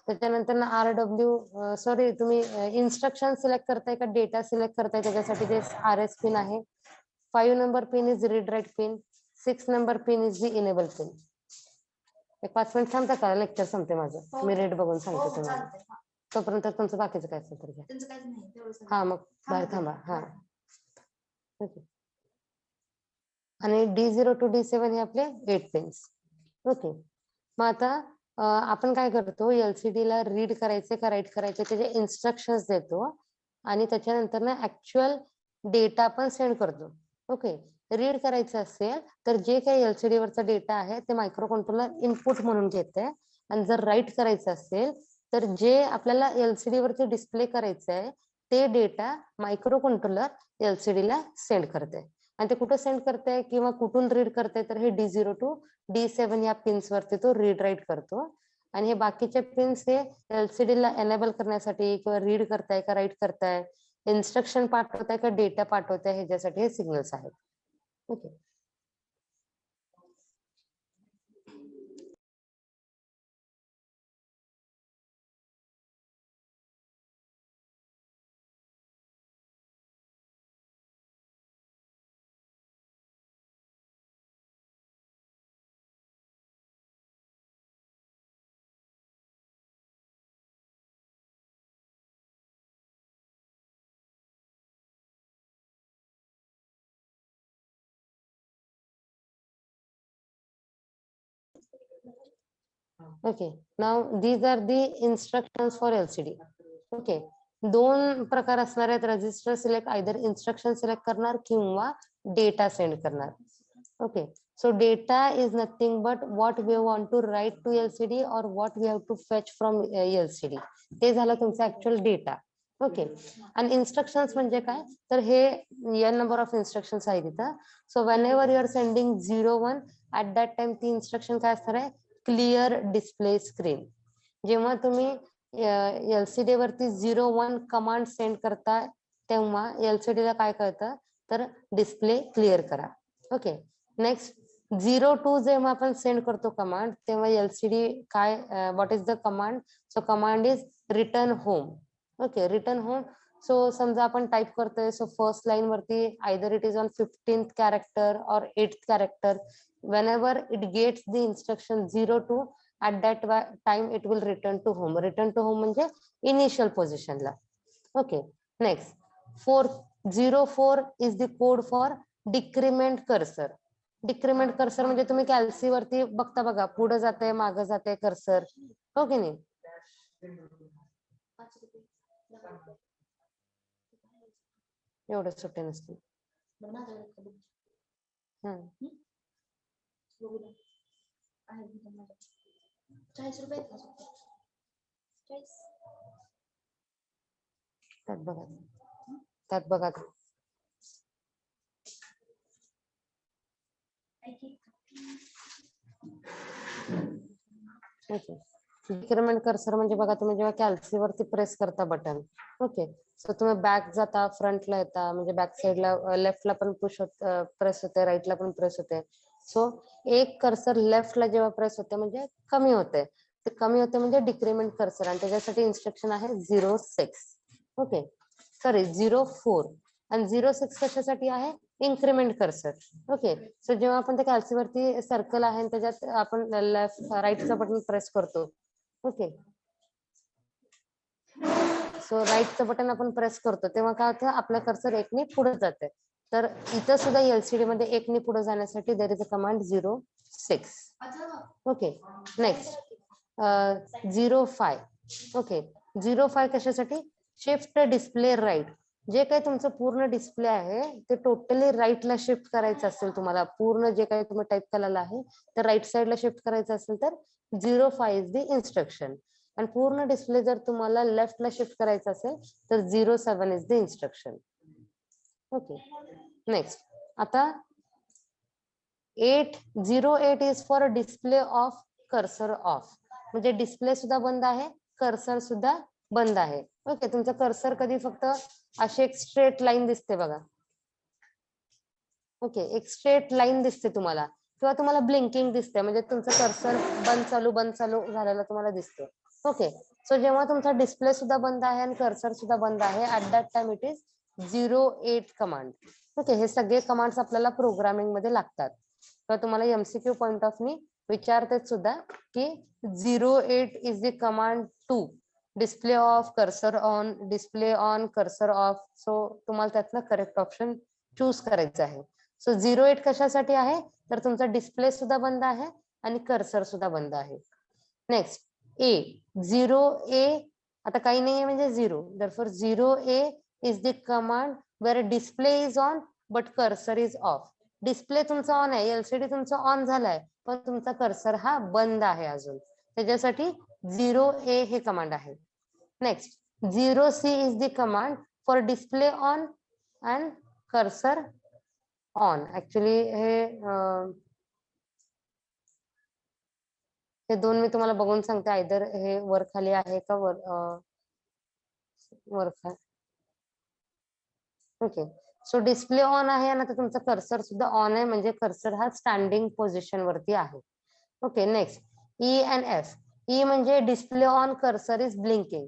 त्याच्यानंतर RW sorry तुम्ही instruction select करताय का data select करताय त्याच्यासाठी ते RS पिन आहे. 5 number pin is read write pin, 6 number pin is the enable pin. एक 5 मिनिट थांबता का? लेक्चर संपते माझं, मी रेट बघून सांगते तुम्हाला. तोपर्यंत तुमचं बाकीचं काय असेल तर घ्या. हा मग बाहेर थांबा. हा, ओके, आणि D0 to D7 हे आपले 8 पिन्स. ओके, मग आता आपण काय करतो, LCD ला रीड करायचे का राईट करायचे त्याचे इन्स्ट्रक्शन्स देतो आणि त्याच्यानंतर ना ऍक्च्युअल डेटा पण सेंड करतो. ओके, रीड करायचं असेल तर जे काही LCD वरचा डेटा आहे ते मायक्रो कंट्रोलर इनपुट म्हणून घेते, आणि जर राईट करायचं असेल तर जे आपल्याला LCD वरती डिस्प्ले करायचं आहे ते डेटा मायक्रो कंट्रोलर LCD ला सेंड करते. आणि ते कुठे सेंड करते किंवा कुठून रीड करते तर हे D0 to D7 या पिन्स वरती तो रीड राईट करतो. आणि हे बाकीचे पिन्स हे LCD ला एनेबल करण्यासाठी किंवा रीड करताय का राईट करताय, इन्स्ट्रक्शन पाठवताय का डेटा पाठवताय ह्याच्यासाठी हे सिग्नल्स आहेत. Okay, okay, now these are the instructions for LCD. Okay, दोन प्रकार असणार आहेत, register select either instruction select करणार किंवा डेटा सेंड करणार. Okay, so data is nothing but what we want to write to LCD or what we have to fetch from LCD. ते झालं तुमचं ऍक्च्युअल डेटा. ओके, आणि instructions म्हणजे काय, तर हे n नंबर ऑफ इन्स्ट्रक्शन्स आहेत इथं. So whenever you are sending 0-1 at that time ती इन्स्ट्रक्शन काय असणार आहे, क्लिअर डिस्प्ले स्क्रीन. जेव्हा तुम्ही LCD वरती 0-1 कमांड सेंड करता तेव्हा LCD ला काय कळतं तर डिस्प्ले क्लिअर करा. ओके, नेक्स्ट 0-2 जेव्हा आपण सेंड करतो कमांड तेव्हा LCD काय what is the command, so command is return home. Okay, return home. So समजा आपण टाइप करतोय, सो फर्स्ट लाईन वरती either it is on 15th character और 8th character, whenever it gets the instruction 0-2 at that time it will return to home. Return to home म्हणजे initial पोझिशनला. Okay, next 0-4 is the code for decrement cursor. Decrement cursor म्हणजे तुम्ही कॅल्सी वरती बघता बघा, पुढे जाते मागे जाते कर्सर, हो की नाही? एवढं सुट्टे नसते. त्यात बघा, त्यात बघा. ओके, डिक्रीमेंट कर्सर म्हणजे बघा, तुम्ही जेव्हा कॅल्सी वरती प्रेस करता बटन, ओके, सो तुम्ही बॅक जाता, फ्रंटला येता, म्हणजे बॅक साईडला लेफ्टला पण पुश होत, प्रेस होते, राईटला पण प्रेस होते. सो एक कर्सर लेफ्टला जेव्हा प्रेस होते म्हणजे कमी होते, ते कमी होते म्हणजे डिक्रीमेंट कर्सर, आणि त्याच्यासाठी इन्स्ट्रक्शन आहे 0.6. ओके, सॉरी 0.4, आणि 0.6 कशासाठी आहे? Increment cursor. ओके, सो जेव्हा आपण त्या कॅल्सी वरती सर्कल आहे त्याच्यात आपण लेफ्ट राईटचं बटन प्रेस करतो, ओके, सो राईटचं बटन आपण प्रेस करतो तेव्हा काय होतं, आपलं कर्सर एकने पुढे जाते. तर इथं सुद्धा एलसीडी मध्ये एकने पुढे जाण्यासाठी there is a command 0.6. Okay, next 0.5. Okay, 0.5 कशासाठी? Shift display right. जे काही तुमचं पूर्ण डिस्प्ले आहे ते टोटली राईटला शिफ्ट करायचं असेल, तुम्हाला पूर्ण जे काही तुम्ही टाईप केलेलं आहे तर राईट साईडला शिफ्ट करायचं असेल तर 0.5 इज द इन्स्ट्रक्शन, आणि पूर्ण डिस्प्ले जर तुम्हाला लेफ्टला शिफ्ट करायचं असेल तर 0.7 is the instruction. Okay, next आता 808 is for display off cursor of, म्हणजे डिस्प्ले सुद्धा बंद आहे, कर्सर सुद्धा बंद आहे. ओके, तुमचं कर्सर कधी फक्त अशी एक स्ट्रेट लाईन दिसते बघा, ओके, एक स्ट्रेट लाईन दिसते तुम्हाला, किंवा तुम्हाला ब्लिंकिंग दिसते, म्हणजे तुमचं कर्सर बंद चालू झालेला तुम्हाला दिसतो. ओके, सो जेव्हा तुमचा डिस्प्ले सुद्धा बंद आहे आणि कर्सर सुद्धा बंद आहे, at that time it is 0.8 command. Okay, हे सगळे कमांड्स आपल्याला प्रोग्रामिंग मध्ये लागतात, तर तुम्हाला एमसीक्यू पॉइंट ऑफ मी विचारते सुद्धा की 0.8 is the command to display off, cursor on, display on, cursor off. So तुम्हाला त्यातलं करेक्ट ऑप्शन चूज करायचं आहे. सो 0.8 कशासाठी आहे, तर तुमचा डिस्प्ले सुद्धा बंद आहे आणि कर्सर सुद्धा बंद आहे. नेक्स्ट ए 0A, आता काही नाहीये म्हणजे 0, therefore 0A is the command where display is on but cursor is off. Display तुमचा ऑन आहे, एलसीडी तुमचा ऑन झालाय, पण तुमचा कर्सर हा बंद आहे अजून, त्याच्यासाठी 0A हे कमांड आहे. Next 0C is the command for display on and cursor on. Actually हे दोन मी तुम्हाला बघून सांगते, आयदर हे वर खाली आहे का वर खाली. ओके, सो डिस्प्ले ऑन आहे आणि आता तुमचा कर्सर सुद्धा ऑन आहे, म्हणजे कर्सर हा स्टँडिंग पोझिशन वरती आहे. Okay, next E and F. E म्हणजे display on, cursor is blinking.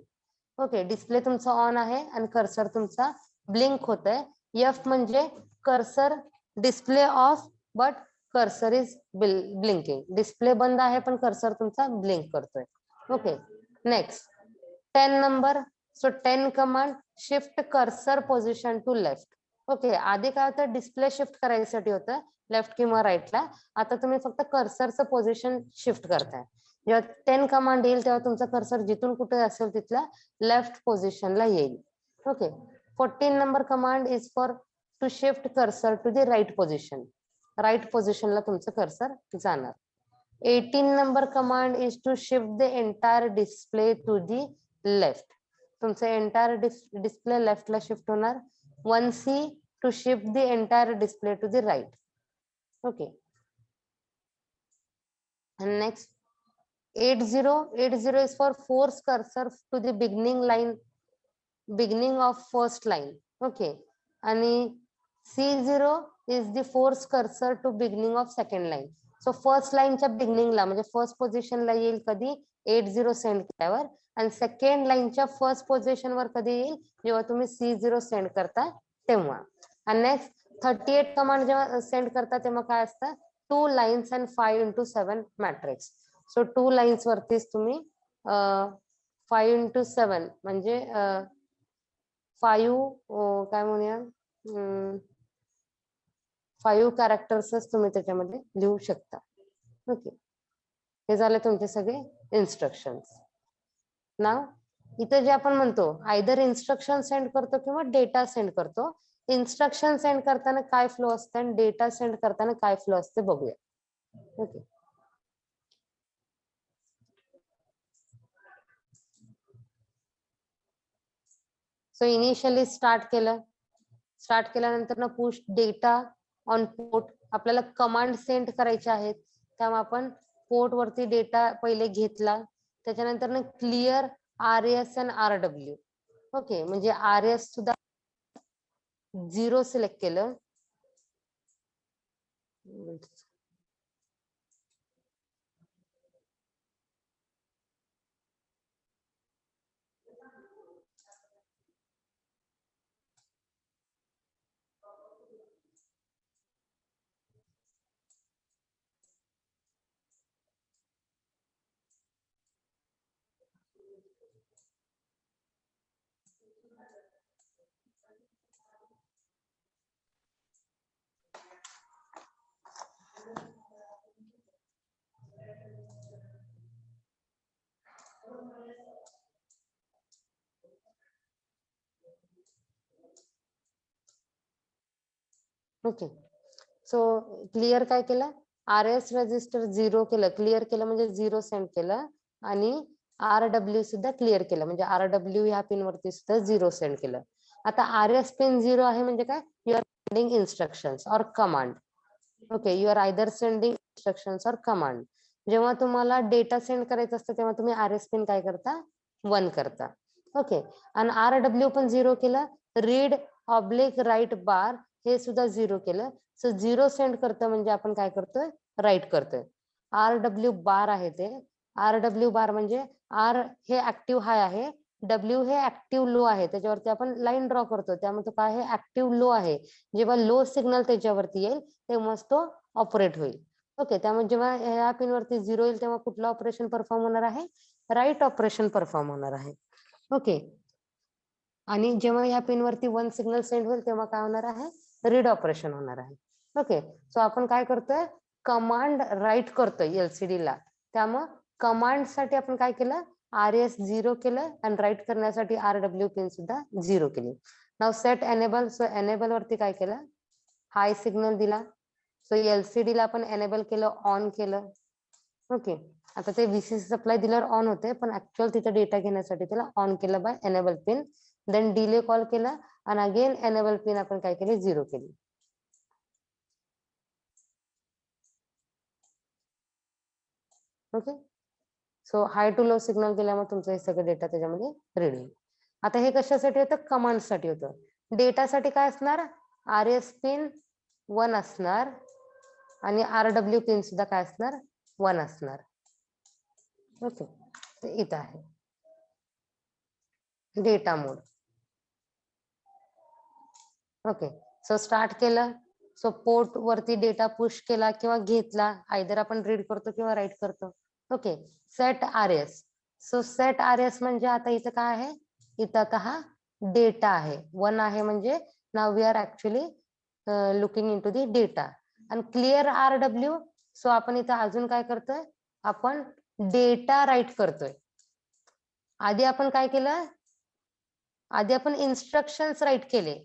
Okay, display तुमचा ऑन आहे आणि कर्सर तुमचा ब्लिंक होत आहे. एफ म्हणजे cursor display off but cursor is blinking. Display बंद आहे पण कर्सर तुमचा ब्लिंक करतोय. Okay, next 10 number. So 10 command shift cursor position to left. Okay, आधी काय होतं, डिस्प्ले शिफ्ट करायसाठी होतं लेफ्ट किंवा राईटला, आता तुम्ही फक्त कर्सरचं पोझिशन शिफ्ट करताय. जेव्हा 10 कमांड येईल तेव्हा तुमचा कर्सर जिथून कुठे असेल तिथल्या लेफ्ट पोझिशनला येईल. Okay, 14 number command is for to shift cursor to the right position. Right पोझिशनला तुमचं कर्सर जाणार. 18 number command is to shift the entire display to the left. तुमचं एंटायर डिस्प्ले लेफ्टला शिफ्ट होणार. 1C to shift the entire display to the right. Okay, next 80 is for force cursor to the beginning of first line. Okay, आणि C0 is the force cursor to beginning of second line. So first लाईनच्या बिगिनिंगला म्हणजे first पोझिशनला येईल कधी, 80 send केल्यावर, आणि second लाईनच्या first पोझिशनवर कधी येईल, जेव्हा तुम्ही C0 सेंड करता तेव्हा. आणि नेक्स्ट 38 कमांड जेव्हा सेंड करता तेव्हा काय असतं, 2 lines and 5x7 matrix. So 2 lines वरतीच तुम्ही 5x7 म्हणजे 5 काय म्हणूया 5 कॅरेक्टर्सच तुम्ही त्याच्यामध्ये लिहू शकता. ओके, हे झाले तुमचे सगळे इन्स्ट्रक्शन्स. नाव इथे जे आपण म्हणतो आयदर इन्स्ट्रक्शन सेंड करतो किंवा डेटा सेंड करतो. इन्स्ट्रक्शन सेंड करताना काय फ्लो असते आणि डेटा सेंड करताना काय फ्लो असते बघूया. ओके, सो इनिशियली स्टार्ट केल्यानंतर ना पुश डेटा ऑन पोर्ट, आपल्याला कमांड सेंड करायचे आहेत, त्यामुळे आपण पोर्ट वरती डेटा पहिले घेतला. त्याच्यानंतर ना क्लिअर RS आणि RW. ओके, म्हणजे RS सुद्धा 0 सिलेक्ट केलं. ओके, सो क्लिअर काय केलं, RS रजिस्टर 0 केलं, क्लिअर केलं म्हणजे 0 सेंड केलं, आणि RW सुद्धा क्लिअर केलं म्हणजे RW ह्या पिन वरती सुद्धा 0 सेंड केलं. आता RS पिन 0 आहे म्हणजे काय, you are sending instructions or command. Okay, you are either sending instructions or command. जेव्हा तुम्हाला डेटा सेंड करायचं असतं तेव्हा तुम्ही RS पिन काय करता, 1 करता. ओके, आणि RW पण 0 केलं, रीड ऑब्लिक राईट बार हे सुद्धा 0 केलं. सो 0 सेंड करतं म्हणजे आपण काय करतोय, राईट करतोय. RW बार आहे ते, RW बार म्हणजे R हे ऍक्टिव्ह हाय आहे, W हे ऍक्टिव्ह लो आहे, त्याच्यावरती आपण लाईन ड्रॉ करतो, त्यामुळे तो काय आहे, ऍक्टिव्ह लो आहे. जेव्हा लो सिग्नल त्याच्यावरती येईल तेव्हाच तो ऑपरेट होईल. ओके, त्यामुळे जेव्हा ह्या पिन वरती 0 येईल तेव्हा कुठलं ऑपरेशन परफॉर्म होणार आहे, राईट ऑपरेशन परफॉर्म होणार आहे. ओके, आणि जेव्हा ह्या पिन वरती 1 सिग्नल सेंड होईल तेव्हा काय होणार आहे, रीड ऑपरेशन होणार आहे. ओके, सो आपण काय करतोय, कमांड राईट करतोय LCD ला, त्यामुळे कमांड साठी आपण काय केलं, RS 0 केलं आणि राईट करण्यासाठी RW पिन सुद्धा 0 केली. नाव सेट एनेबल, सो एनेबल वरती काय केलं, हाय सिग्नल दिला. सो LCD ला आपण एनेबल केलं, ऑन केलं. ओके, आता ते VCC सप्लाय दिल्यावर ऑन होते, पण ऍक्च्युअल तिथे डेटा घेण्यासाठी त्याला ऑन केलं by enable pin. Then delay call केला आणि अगेन एनेबल पिन आपण काय केली, 0 केली. Okay, so high to low signal दिल्यामुळे तुमचं हे सगळं डेटा त्याच्यामध्ये रीड होईल. आता हे कशासाठी होतं, कमांड साठी होतं. डेटासाठी काय असणार, RS पिन 1 असणार आणि RW पिन सुद्धा काय असणार, 1 असणार. ओके, ते इथं आहे डेटा मोड. ओके, सो स्टार्ट केलं, सो पोर्ट वरती डेटा पुश केला किंवा घेतला, आयदर आपण रीड करतो किंवा राईट करतो. Okay, set RS, so set RS म्हणजे आता इथं काय आहे, इथं आता हा डेटा आहे, 1 आहे म्हणजे now we are actually looking into the data. आणि क्लिअर RW, सो आपण इथं अजून काय करतोय, आपण डेटा राईट करतोय. आधी आपण काय केलं, आधी आपण इन्स्ट्रक्शन्स राईट केले.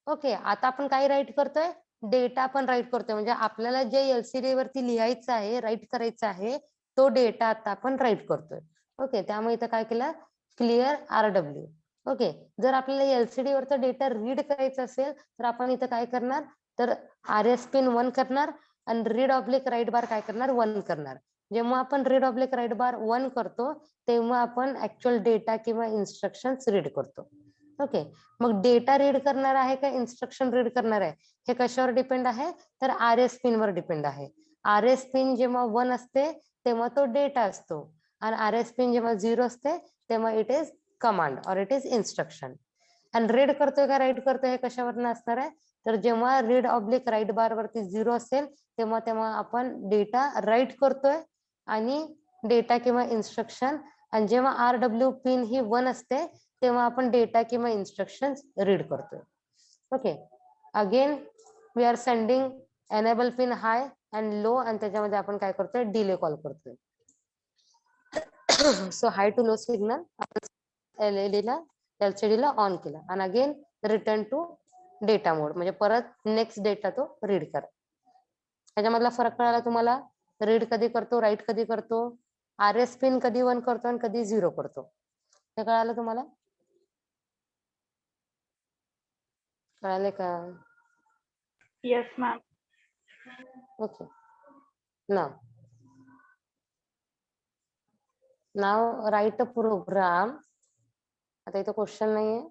ओके, आता आपण काय राईट करतोय, डेटा पण राईट करतोय, म्हणजे आपल्याला जे LCD वरती लिहायचं आहे, राईट करायचं आहे, तो डेटा आता आपण राईट करतोय. ओके, त्यामुळे इथं काय केलं, क्लिअर RW. ओके, जर आपल्याला LCD वरचा डेटा रीड करायचा असेल तर आपण इथं काय करणार, तर RS पिन 1 करणार आणि रीड ऑब्लिक राईट बार काय करणार, 1 करणार. जेव्हा आपण रीड ऑब्लिक राईट बार 1 करतो तेव्हा आपण ऍक्च्युअल डेटा किंवा इन्स्ट्रक्शन्स रीड करतो. ओके, मग डेटा रीड करणार आहे का इन्स्ट्रक्शन रीड करणार आहे, हे कशावर डिपेंड आहे, तर RS पिन वर डिपेंड आहे. RS पिन जेव्हा 1 असते तेव्हा तो डेटा असतो, आणि RS पिन जेव्हा 0 असते तेव्हा इट इज कमांड और इट इज इन्स्ट्रक्शन. आणि रीड करतोय का राईट करतोय हे कशावर असणार आहे, तर जेव्हा रीड ऑब्लिक राईट बार वरती 0 असेल तेव्हा आपण डेटा राईट करतोय आणि डेटा किंवा इन्स्ट्रक्शन, आणि जेव्हा RW पिन ही 1 असते तेव्हा आपण डेटा किंवा इन्स्ट्रक्शन रीड करतोय. Okay, again we are sending enable pin high and low, आणि त्याच्यामध्ये आपण काय करतोय, डिले कॉल करतोय. So high to low signal LCD ला ऑन केला आणि again return to data mode, म्हणजे परत नेक्स्ट डेटा तो रीड करा. त्याच्यामधला फरक कळाला तुम्हाला? रीड कधी करतो, राईट कधी करतो, RS पिन कधी 1 करतो आणि कधी 0 करतो, हे कळालं तुम्हाला? कळाले का? Yes, ma'am. Okay. Now write a program. आता इथं क्वेश्चन नाहीये,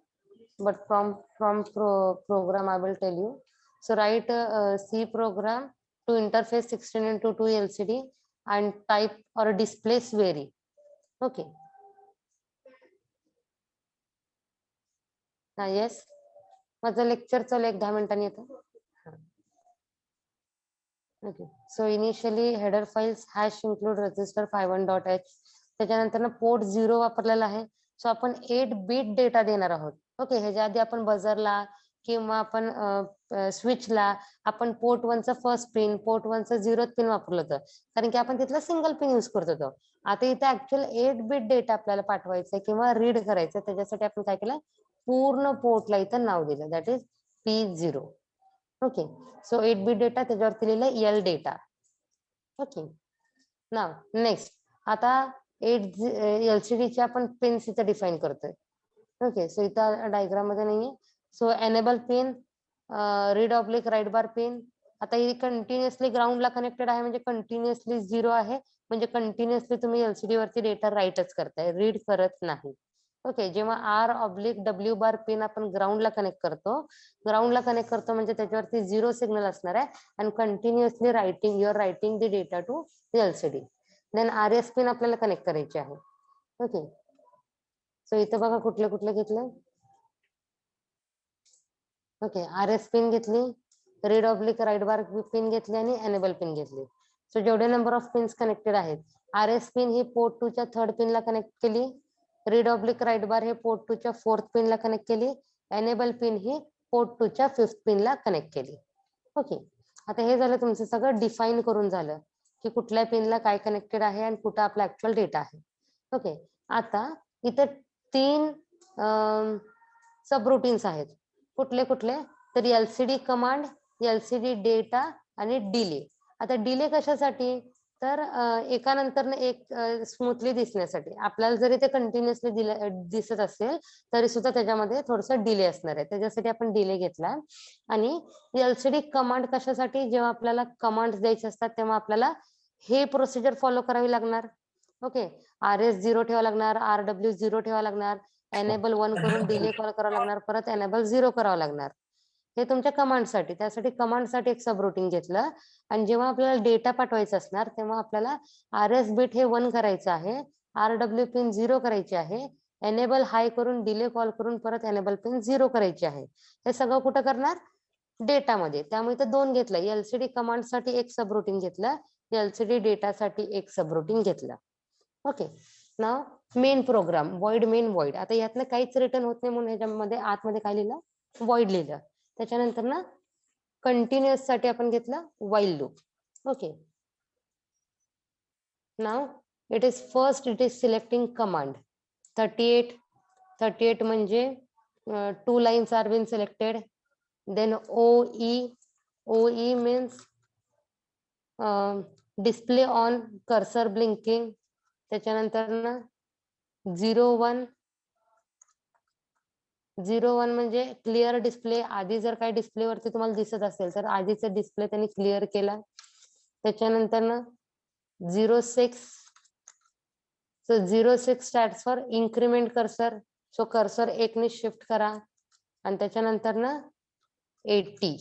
but from program I will tell you. So write a C program to interface 16:2 LCD and type or displays vary. Okay. Yes. माझं लेक्चर चालू 10 मिनिटांनी येतं. Okay. So initially header files hash include register 51.h. त्याच्यानंतर port 0 वापरलेला आहे. So आपण 8 bit data देणार आहोत. ओके. ह्याच्या आधी आपण बझरला किंवा आपण स्विचला आपण पोर्ट 1चा फर्स्ट पिन, पोर्ट 1चा 0th पिन वापरलं होतं, कारण की आपण तिथला सिंगल पिन यूज करत होतो. आता इथे ऍक्च्युअल 8 बिट डेटा आपल्याला पाठवायचा किंवा रीड करायचं, त्याच्यासाठी आपण काय केलं, पूर्ण पोर्टला इथं नाव दिलं, that is P0. Okay. So 8 bit data, त्याच्यावरती लिहिलं L डेटा. ओके. नाव नेक्स्ट, आता 8 LCD चे आपण पिन्स इथं डिफाईन करतोय. ओके. सो इथं डायग्राम मध्ये नाहीये. So enable pin, read oblique write bar pin. आता ही कंटिन्युअसली ग्राउंडला कनेक्टेड आहे, म्हणजे कंटिन्युअसली 0 आहे, म्हणजे कंटिन्युअसली तुम्ही LCD वरती डेटा राईटच करताय, रीड करत नाही. ओके. जेव्हा R/W बार पिन आपण ग्राउंडला कनेक्ट करतो, म्हणजे त्याच्यावरती 0 सिग्नल असणार आहे, आणि continuously writing the data to LCD. Then RS pin आपल्याला कनेक्ट करायची आहे. ओके. सो इथं बघा कुठले कुठले घेतले. ओके. RS पिन घेतली, read oblique write bar pin घेतली आणि एनेबल पिन घेतली. सो जेवढे नंबर ऑफ पिन्स कनेक्टेड आहेत, RS पिन ही पोर्ट 2च्या 3rd पिनला कनेक्ट केली, रीड ऑब्लिक राईट बार हे पोर्ट 2च्या 4th पिनला कनेक्ट केली, एनेबल पिन ही पोर्ट 2च्या 5th पिनला कनेक्ट केली. ओके. आता हे झालं तुमचं सगळं डिफाईन करून झालं की कुठल्या पिनला काय कनेक्टेड आहे आणि कुठं आपला ऍक्च्युअल डेटा आहे. ओके. आता इथं 3 सब रुटीन्स आहेत. कुठले कुठले? तर LCD कमांड, LCD डेटा आणि डिले. आता डिले कशासाठी? तर एकानंतर एक स्मूथली दिसण्यासाठी. आपल्याला जरी ते कंटिन्युअसली दिसत असेल तरी सुद्धा त्याच्यामध्ये थोडस डिले असणार आहे, त्याच्यासाठी आपण डिले घेतला. आणि LCD कमांड कशासाठी? जेव्हा आपल्याला कमांड द्यायचे असतात तेव्हा आपल्याला हे प्रोसिजर फॉलो करावी लागणार. ओके. RS 0 ठेवावं लागणार, RW 0 ठेवावं लागणार, एनेबल 1 करून डिले कॉल करावं लागणार, परत एनेबल 0 करावं लागणार. हे तुमच्या कमांडसाठी. त्यासाठी कमांडसाठी एक सब रुटीन घेतलं. आणि जेव्हा आपल्याला डेटा पाठवायचा असणार तेव्हा आपल्याला RS बिट हे 1 करायचं आहे, RW पिन 0 करायची आहे, एनेबल हाय करून डिले कॉल करून परत एनेबल पिन 0 करायची आहे. हे सगळं कुठं करणार? डेटामध्ये. त्यामुळे इथं 2 घेतलं. LCD कमांडसाठी एक सब रुटीन घेतलं, LCD डेटासाठी एक सब रुटीन घेतलं. Okay. Now main program, void main void. आता यातनं काहीच रिटर्न होत नाही म्हणून ह्याच्यामध्ये आतमध्ये काय लिहिलं? वॉइड लिहिलं. त्याच्यानंतर ना कंटिन्युअस साठी आपण घेतलं while loop. Okay. Now it is selecting command 38 म्हणजे 2 lines are been selected. Then OE means display on cursor blinking. त्याच्यानंतर ना 01 म्हणजे क्लिअर डिस्प्ले. आधी जर काही डिस्प्ले वरती तुम्हाला दिसत असेल तर आधीचा डिस्प्ले त्यांनी क्लिअर केला. त्याच्यानंतर ना 06 stats for increment cursor. So cursor 1 ने शिफ्ट करा. आणि त्याच्यानंतर ना 80.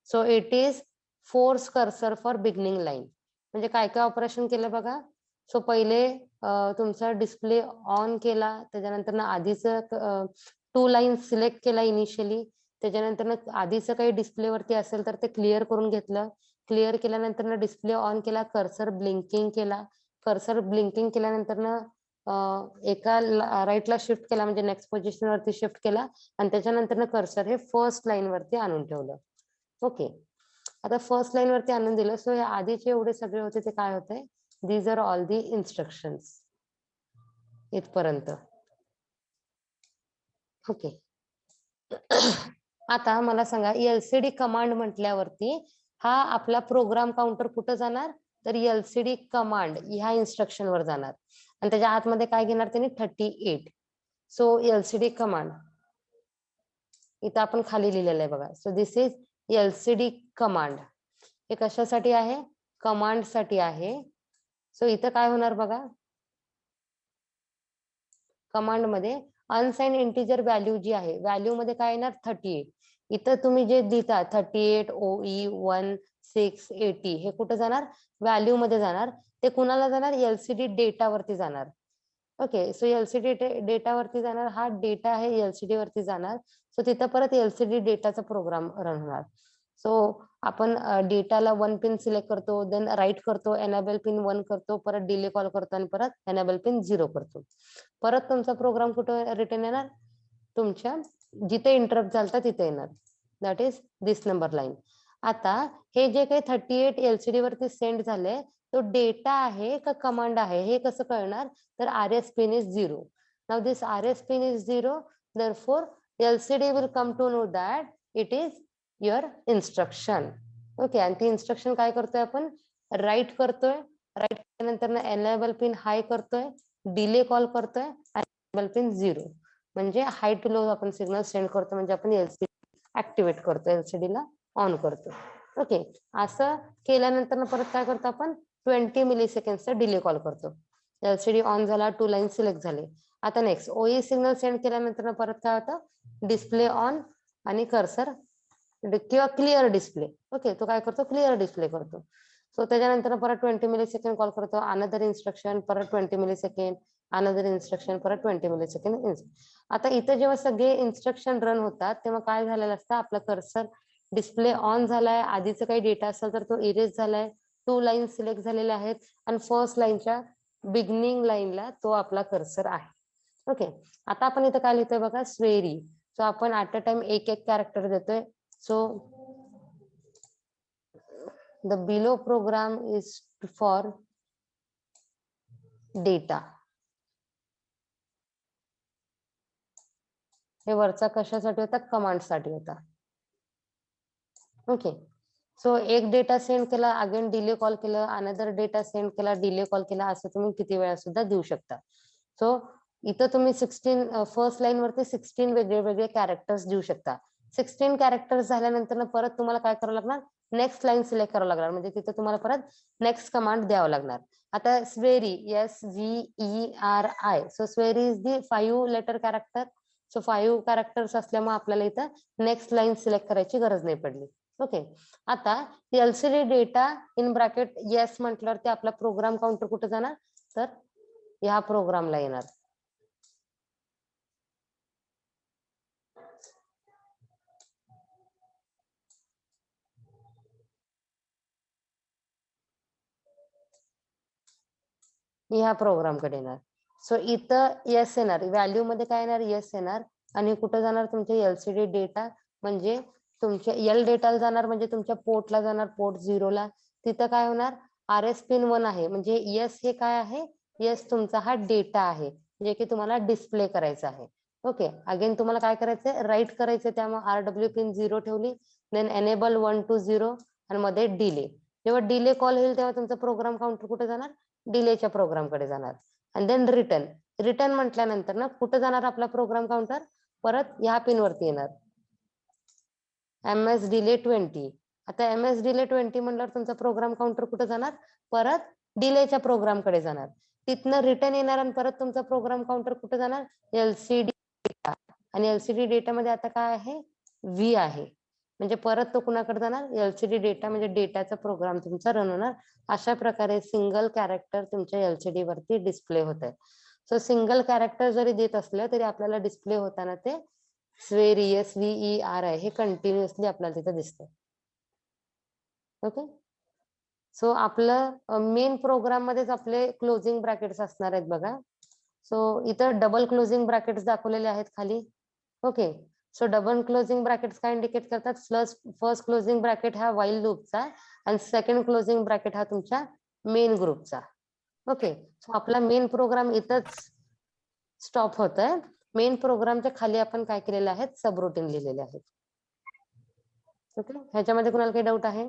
So it is force cursor for beginning line. म्हणजे काय काय ऑपरेशन केलं बघा. सो पहिले तुमचा डिस्प्ले ऑन केला, त्याच्यानंतर ना आधीच 2 लाईन सिलेक्ट केला इनिशियली. त्याच्यानंतर ना आधीचं काही डिस्प्ले वरती असेल तर ते क्लिअर करून घेतलं. क्लिअर केल्यानंतर ना डिस्प्ले ऑन केला, कर्सर ब्लिंकिंग केला. कर्सर ब्लिंकिंग केल्यानंतर ना एका राईटला शिफ्ट केला, म्हणजे नेक्स्ट पोझिशन वरती शिफ्ट केला. आणि त्याच्यानंतर ना कर्सर हे फर्स्ट लाईन वरती आणून ठेवलं. ओके. आता फर्स्ट लाईन वरती आणून दिलं. सो हे आधीचे एवढे सगळे होते ते काय होते, these are all the instructions इथपर्यंत. ओके. आता मला सांगा एलसीडी कमांड म्हटल्यावरती हा आपला प्रोग्राम काउंटर कुठं जाणार, तर एलसीडी कमांड ह्या इन्स्ट्रक्शन वर जाणार आणि त्याच्या आतमध्ये काय घेणार त्यांनी 38. सो एलसीडी कमांड इथं आपण खाली लिहिलेलं आहे बघा. So this is LCD command. हे कशासाठी आहे, कमांड साठी आहे. सो इथं काय होणार बघा, कमांड मध्ये अनसाइंड इंटिजर व्हॅल्यू जी आहे, व्हॅल्यू मध्ये काय येणार 38. इथं तुम्ही जे देता 38 OE 1680 हे कुठे जाणार, व्हॅल्यू मध्ये जाणार. ते कुणाला जाणार, एलसीडी डेटा वरती जाणार. ओके. सो एलसीडी डेटा वरती जाणार, हा डेटा आहे एलसीडी वरती जाणार. सो तिथं परत एलसीडी डेटाचा प्रोग्राम रन होणार. सो आपण डेटाला 1 पिन सिलेक्ट करतो, देन राईट करतो, एनेबल पिन 1 करतो, परत डिले कॉल करतो आणि परत एनेबल पिन 0 करतो. परत तुमचा प्रोग्राम कुठे रिटर्न येणार, तुमच्या जिथे इंटरप्ट झालता तिथे येणार. That is this number line. आता हे जे काही 38 एलसीडी वरती सेंड झाले, तो डेटा आहे का कमांड आहे हे कसं कळणार, तर RS pin is 0. Now this RS pin is 0, therefore LCD will come to know that it is your instruction. Okay. आणि ती इन्स्ट्रक्शन काय करतोय आपण, राईट करतोय, राईट केल्यानंतर एनेबल पिन हाय करतोय, डिले कॉल करतोय, एनेबल पिन 0 म्हणजे हाय टू लो आपण सिग्नल सेंड करतो, म्हणजे आपण एलसीडी ऍक्टिव्हेट करतो, एलसीडी ला ऑन करतो. ओके. असं केल्यानंतर परत काय करतो आपण, 20 मिलीसेकंडचा डिले कॉल करतो. एलसीडी ऑन झाला, 2 लाईन सिलेक्ट झाले. आता नेक्स्ट ओई सिग्नल सेंड केल्यानंतर परत काय होतं, डिस्प्ले ऑन आणि कर्सर किंवा क्लिअर डिस्प्ले. ओके. तो काय करतो, क्लिअर डिस्प्ले करतो. सो त्याच्यानंतर परत 20 मिलीसेकंड कॉल करतो, अनदर इन्स्ट्रक्शन, परत 20 मिलीसेकंड, अनदर इन्स्ट्रक्शन, परत 20 मिलीसेकंड. आता इथं जेव्हा सगळे इन्स्ट्रक्शन रन होतात तेव्हा काय झालेलं असतं, आपला कर्सर डिस्प्ले ऑन झालाय, आधीचा काही डेटा असेल तर तो इरेज झालाय, 2 लाईन सिलेक्ट झालेल्या आहेत आणि फर्स्ट लाईनच्या बिगनिंग लाईनला तो आपला कर्सर आहे. ओके. आता आपण इथं काय लिहितोय बघा, स्वेरी. सो आपण ऍट अ टाइम एक कॅरेक्टर देतोय. So the below program is for data. हे वरचा कशासाठी होता, कमांड साठी होता. ओके. सो एक डेटा सेंड केला, अगेन डिले कॉल केलं, अनदर डेटा सेंड केला, डिले कॉल केला, असं तुम्ही किती वेळा सुद्धा देऊ शकता. सो इथं तुम्ही 16 फर्स्ट लाईन वरती 16 वेगळे वेगळे कॅरेक्टर्स देऊ शकता. 16 कॅरेक्टर्स झाल्यानंतर परत तुम्हाला काय करावं लागणार, नेक्स्ट लाईन सिलेक्ट करावं लागणार, म्हणजे तिथे तुम्हाला परत नेक्स्ट कमांड द्यावं लागणार. आता SVERI, SVERI. So SVERI is the 5 letter character. So 5 characters असल्यामुळे आपल्याला इथं नेक्स्ट लाईन सिलेक्ट करायची गरज नाही पडली. ओके. आता LCD data in bracket yes म्हटल्यावर ते आपला प्रोग्राम काउंटर कुठे जाणार, तर ह्या प्रोग्रामला येणार. ह्या प्रोग्राम कडे येणार. सो इथं येस येणार, व्हॅल्यू मध्ये काय येणार, येस येणार आणि कुठे जाणार, तुमचे एलसीडी डेटा म्हणजे तुमच्या एल डेटाला जाणार, म्हणजे तुमच्या पोर्टला जाणार, पोर्ट 0 ला. तिथं काय होणार, RS पिन 1 आहे, म्हणजे येस हे काय आहे, येस तुमचा हा डेटा आहे जे की तुम्हाला डिस्प्ले करायचा आहे. ओके. अगेन तुम्हाला काय करायचंय, राईट करायचंय, त्यामुळे RW पिन 0 ठेवली, देन एनेबल 1 to 0 आणि मध्ये डिले. जेव्हा डिले कॉल होईल तेव्हा तुमचा प्रोग्राम काउंटर कुठे जाणार, डिलेच्या प्रोग्राम कडे जाणार. आणि देन रिटर्न, रिटर्न म्हटल्यानंतर ना कुठे जाणार आपला प्रोग्राम काउंटर, परत ह्या पिन वरती येणार, MS डिले 20. आता MS डिले 20 म्हणल्यावर तुमचा प्रोग्राम काउंटर कुठे जाणार, परत डिलेच्या प्रोग्राम कडे जाणार. तिथनं रिटर्न येणार आणि परत तुमचा प्रोग्राम काउंटर कुठे जाणार, एलसीडी डेटा. आणि एलसीडी डेटा मध्ये आता काय आहे, V आहे, म्हणजे परत तो कुणाकडे जाणार, एलसीडी डेटा, म्हणजे डेटाचा प्रोग्राम तुमचा रन होणार. अशा प्रकारे सिंगल कॅरेक्टर तुमच्या एलसीडी वरती डिस्प्ले होत आहे. सो सिंगल कॅरेक्टर जरी देत असलं तरी आपल्याला डिस्प्ले होताना ते स्वेरी, SVERI हे कंटिन्युअसली आपल्याला तिथे दिसतं. ओके. सो आपलं मेन प्रोग्राम मध्येच आपले क्लोजिंग ब्रॅकेट्स असणार आहेत बघा. सो इथं डबल क्लोजिंग ब्रॅकेट्स दाखवलेले आहेत खाली. Okay. So double closing brackets काय इंडिकेट करतात? फर्स्ट क्लोजिंग ब्रॅकेट हा वाईल लूपचा आणि सेकंड क्लोजिंग ब्रॅकेट हा तुमच्या मेन ग्रुपचा. ओके, सो आपला मेन प्रोग्राम इथंच स्टॉप होत आहे. मेन प्रोग्रामच्या खाली आपण काय केलेले आहेत? सबरूटीन लिहिलेले आहेत. ओके, ह्याच्यामध्ये कुणाला काही डाऊट आहे?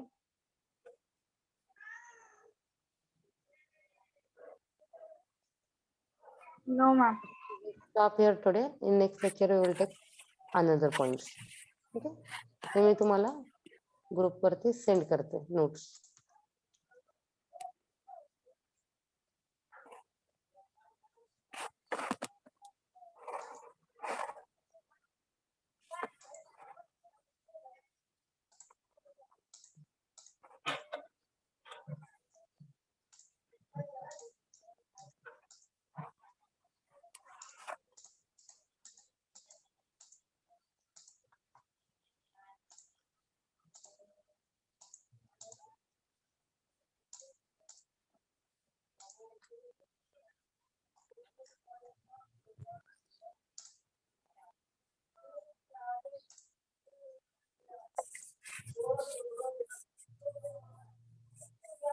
No, ma'am. Stop here today. In next lecture we will take another points. Okay, हे मी तुम्हाला ग्रुप वरती सेंड करते नोट्स.